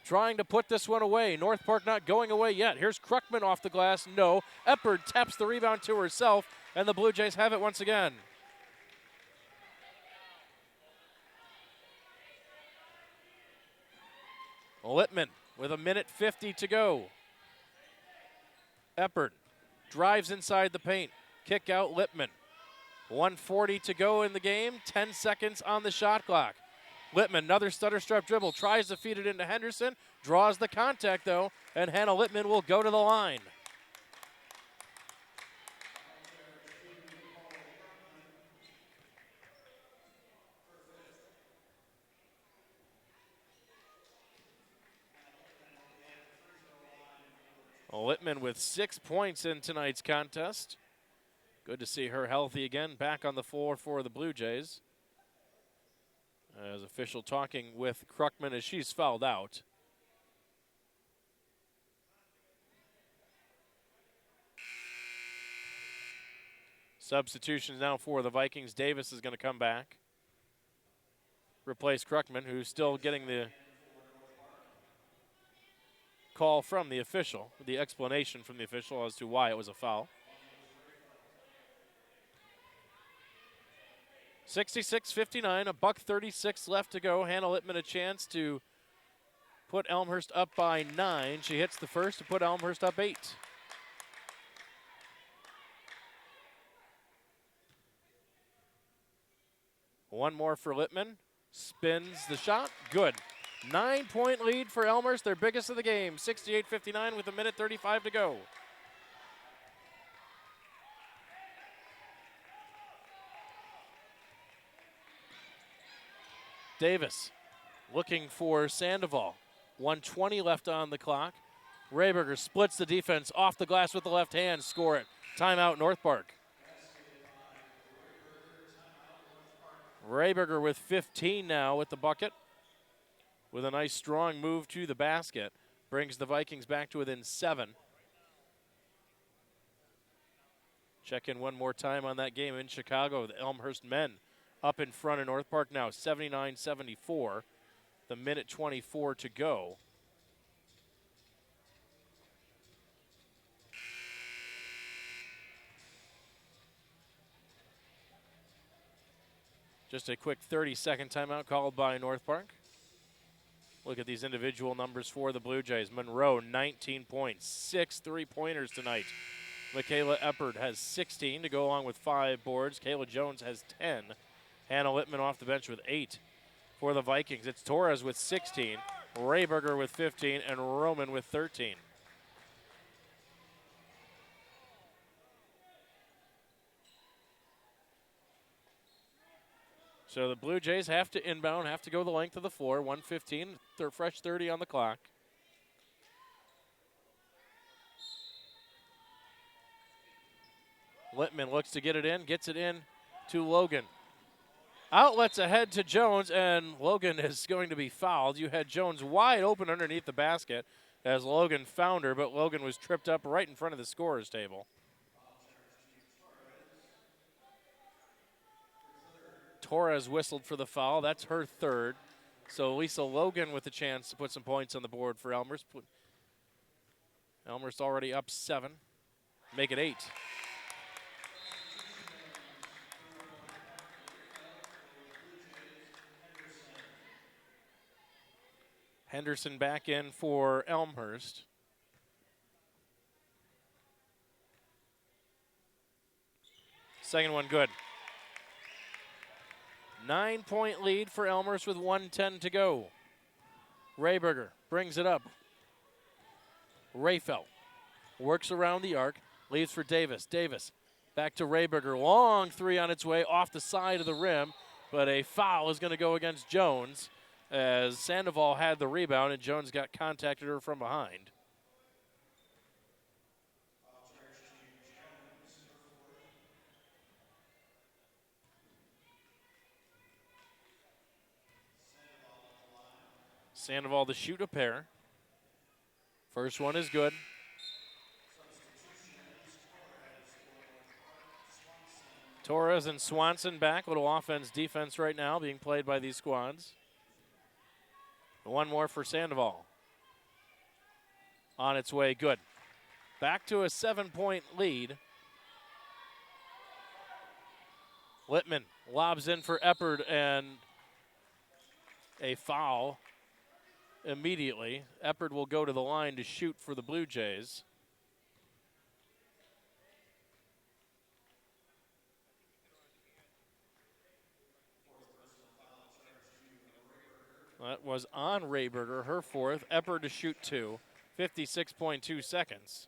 trying to put this one away. North Park not going away yet. Here's Kruckman off the glass, no. Eppard taps the rebound to herself, and the Blue Jays have it once again. Littman with 1:50 to go. Eppard drives inside the paint. Kick out Littman. 1:40 to go in the game. 10 seconds on the shot clock. Littman, another stutter step dribble. Tries to feed it into Henderson. Draws the contact, though, and Hannah Littman will go to the line. Littman with 6 points in tonight's contest. Good to see her healthy again, back on the floor for the Blue Jays. As official talking with Kruckman as she's fouled out. Substitutions now for the Vikings. Davis is going to come back. Replace Kruckman, who's still getting the call from the official, the explanation from the official as to why it was a foul. 66-59, $1:36 left to go. Hannah Littman a chance to put Elmhurst up by 9. She hits the first to put Elmhurst up 8. One more for Littman. Spins the shot. Good. 9-point lead for Elmhurst, their biggest of the game. 68-59 with 1:35 to go. Davis looking for Sandoval. 1:20 left on the clock. Rayberger splits the defense off the glass with the left hand. Score it. Timeout, North Park. Rayberger with 15 now with the bucket. With a nice strong move to the basket. Brings the Vikings back to within 7. Check in one more time on that game in Chicago. The Elmhurst men up in front of North Park now, 79-74. The 1:24 to go. Just a quick 30-second timeout called by North Park. Look at these individual numbers for the Blue Jays. Monroe, 19 points, 6 3-pointers tonight. Michaela Eppard has 16 to go along with 5 boards. Kayla Jones has 10. Hannah Littman off the bench with 8 for the Vikings. It's Torres with 16, Rayberger with 15, and Roman with 13. So the Blue Jays have to inbound, have to go the length of the floor. 1:15, they're fresh 30 on the clock. Littman looks to get it in, gets it in to Logan. Outlets ahead to Jones, and Logan is going to be fouled. You had Jones wide open underneath the basket as Logan found her, but Logan was tripped up right in front of the scorer's table. Torres whistled for the foul. That's her third. So Lisa Logan with a chance to put some points on the board for Elmhurst. Elmhurst already up 7. Make it 8. Henderson back in for Elmhurst. Second one good. 9-point lead for Elmhurst with 1:10 to go. Rayberger brings it up. Rayfeld works around the arc, leaves for Davis. Davis back to Rayberger. Long three on its way off the side of the rim, but a foul is going to go against Jones as Sandoval had the rebound and Jones got contacted her from behind. Sandoval to shoot a pair. First one is good. Torres and Swanson back. Little offense, defense right now being played by these squads. One more for Sandoval. On its way, good. Back to a 7-point lead. Littman lobs in for Eppard and a foul immediately. Eppard will go to the line to shoot for the Blue Jays. That was on Rayberger, her fourth. Eppard to shoot 2, 56.2 seconds.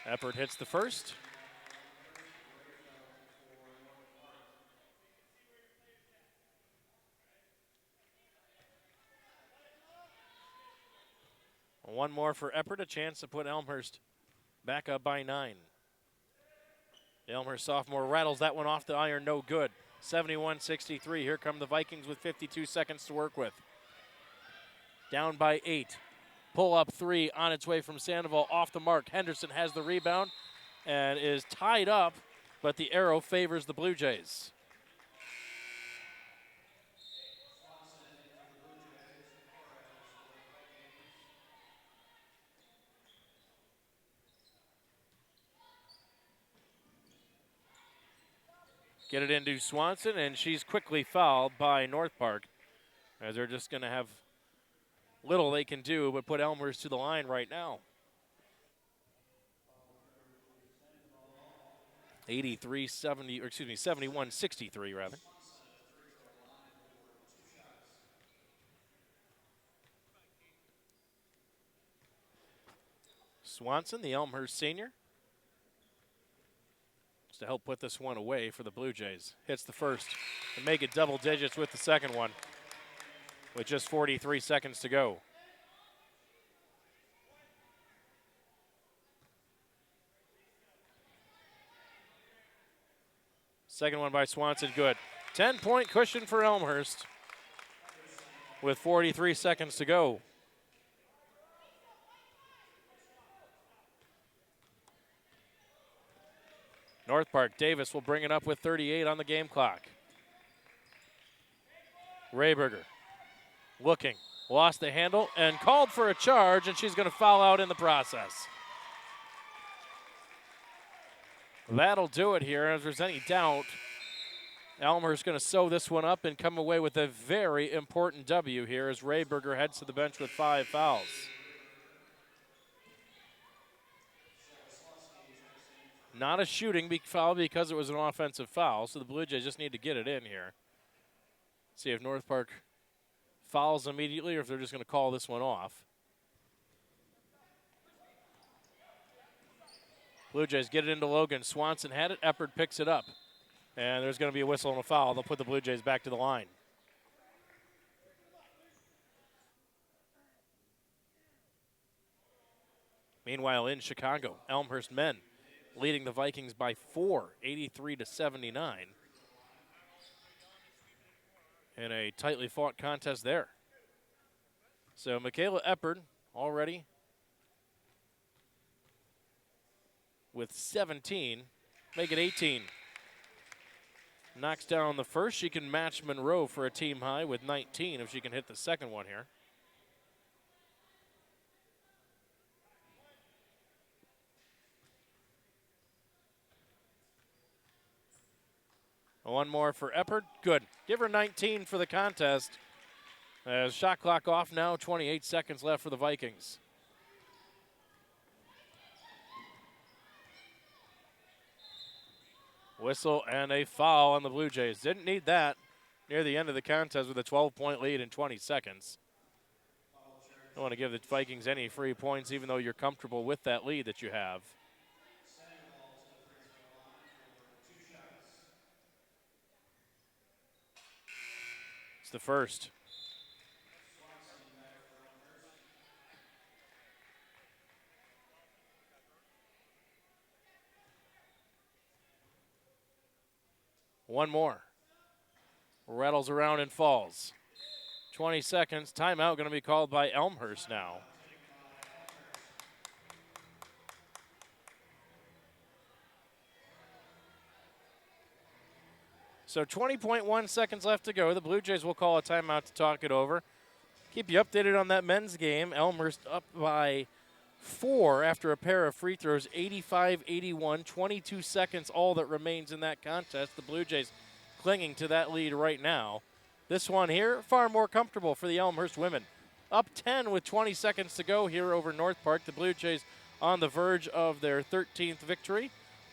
Eppard hits the first. One more for Eppard, a chance to put Elmhurst back up by 9. The Elmhurst sophomore rattles that one off the iron, no good. 71-63. Here come the Vikings with 52 seconds to work with. Down by 8. Pull up 3 on its way from Sandoval off the mark. Henderson has the rebound and is tied up, but the arrow favors the Blue Jays. Get it into Swanson, and she's quickly fouled by North Park, as they're just going to have little they can do but put Elmhurst to the line right now. 71-63 rather. Swanson, the Elmhurst senior, to help put this one away for the Blue Jays. Hits the first and make it double digits with the second one with just 43 seconds to go. Second one by Swanson, good. 10-point cushion for Elmhurst with 43 seconds to go. North Park, Davis will bring it up with 38 on the game clock. Rayberger looking, lost the handle and called for a charge, and she's going to foul out in the process. That'll do it here. If there's any doubt, Elmhurst going to sew this one up and come away with a very important W here as Rayberger heads to the bench with 5 fouls. Not a shooting foul because it was an offensive foul, so the Blue Jays just need to get it in here. See if North Park fouls immediately or if they're just going to call this one off. Blue Jays get it into Logan. Swanson had it. Eppard picks it up. And there's going to be a whistle and a foul. They'll put the Blue Jays back to the line. Meanwhile, in Chicago, Elmhurst men leading the Vikings by 4, 83-79. In a tightly fought contest there. So Michaela Eppard already with 17, make it 18. Knocks down the first. She can match Monroe for a team high with 19 if she can hit the second one here. One more for Eppard. Good. Give her 19 for the contest. Shot clock off now, 28 seconds left for the Vikings. Whistle and a foul on the Blue Jays. Didn't need that near the end of the contest with a 12-point lead in 20 seconds. Don't want to give the Vikings any free points, even though you're comfortable with that lead that you have. It's the first. One more. Rattles around and falls. 20 seconds. Timeout going to be called by Elmhurst now. So 20.1 seconds left to go. The Blue Jays will call a timeout to talk it over. Keep you updated on that men's game. Elmhurst up by 4 after a pair of free throws, 85-81, 22 seconds all that remains in that contest. The Blue Jays clinging to that lead right now. This one here, far more comfortable for the Elmhurst women. Up 10 with 20 seconds to go here over North Park. The Blue Jays on the verge of their 13th victory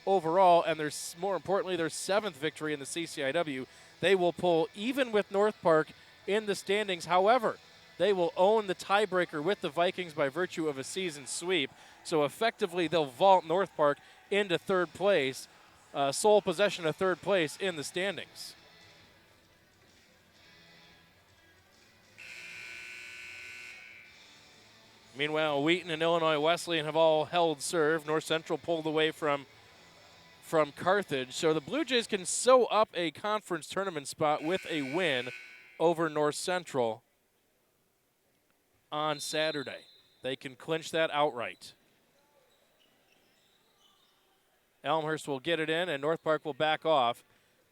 overall, and more importantly, their 7th victory in the CCIW. They will pull even with North Park in the standings. However, they will own the tiebreaker with the Vikings by virtue of a season sweep. So effectively, they'll vault North Park into third place, sole possession of third place in the standings. Meanwhile, Wheaton and Illinois Wesleyan have all held serve. North Central pulled away from Carthage. So the Blue Jays can sew up a conference tournament spot with a win over North Central on Saturday. They can clinch that outright. Elmhurst will get it in, and North Park will back off.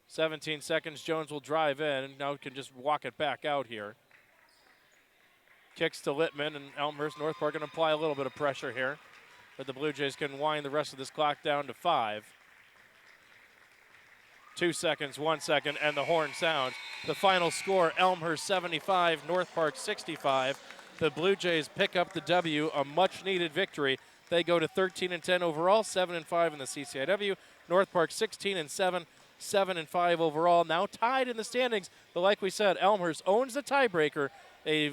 17 seconds, Jones will drive in, and now can just walk it back out here. Kicks to Littman, and Elmhurst, North Park can apply a little bit of pressure here. But the Blue Jays can wind the rest of this clock down to 5. 2 seconds, 1 second, and the horn sounds. The final score, Elmhurst 75, North Park 65. The Blue Jays pick up the W, a much-needed victory. They go to 13-10 overall, 7-5 in the CCIW. North Park 16-7, 7-5 overall. Now tied in the standings, but like we said, Elmhurst owns the tiebreaker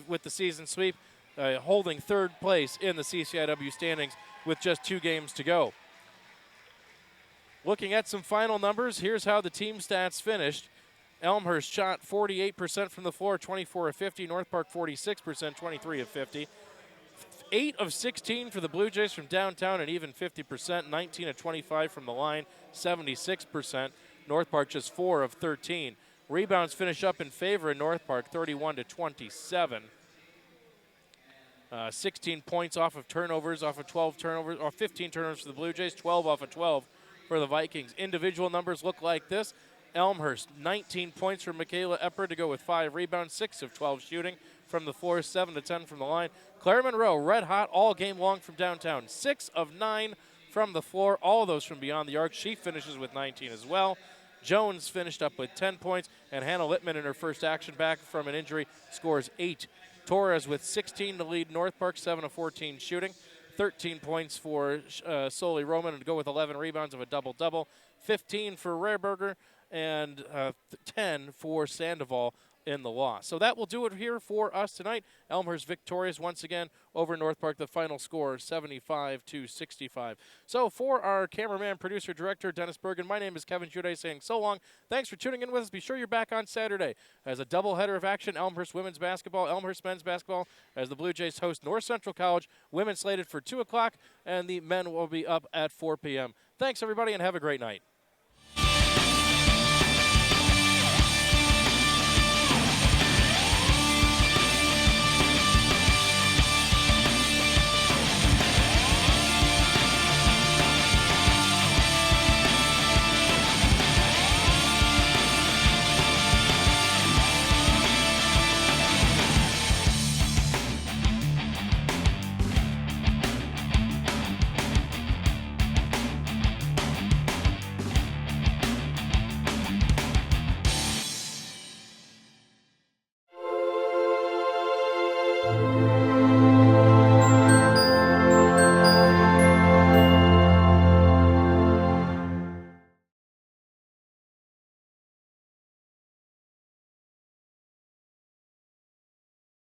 with the season sweep, holding third place in the CCIW standings with just 2 games to go. Looking at some final numbers, here's how the team stats finished. Elmhurst shot 48% from the floor, 24 of 50. North Park 46%, 23 of 50. 8 of 16 for the Blue Jays from downtown, and even 50%. 19 of 25 from the line, 76%. North Park just 4 of 13. Rebounds finish up in favor of North Park, 31-27. 16 points off of turnovers, off of 12 turnovers, or 15 turnovers for the Blue Jays, 12 off of 12 for the Vikings. Individual numbers look like this. Elmhurst, 19 points from Michaela Eppard to go with 5 rebounds, 6 of 12 shooting from the floor, 7 of 10 from the line. Claire Monroe, red hot all game long from downtown, 6 of 9 from the floor, all of those from beyond the arc. She finishes with 19 as well. Jones finished up with 10 points, and Hannah Littman in her first action back from an injury scores 8. Torres with 16 to lead North Park, 7 of 14 shooting. 13 points for Soli Roman to go with 11 rebounds of a double-double. 15 for Rareberger and 10 for Sandoval. in the loss. So that will do it here for us tonight. Elmhurst victorious once again over North Park. The final score 75-65. So for our cameraman, producer, director, Dennis Bergen, my name is Kevin Jude saying so long. Thanks for tuning in with us. Be sure you're back on Saturday as a doubleheader of action. Elmhurst women's basketball, Elmhurst men's basketball, as the Blue Jays host North Central College. Women slated for 2 o'clock, and the men will be up at 4 p.m. Thanks, everybody, and have a great night.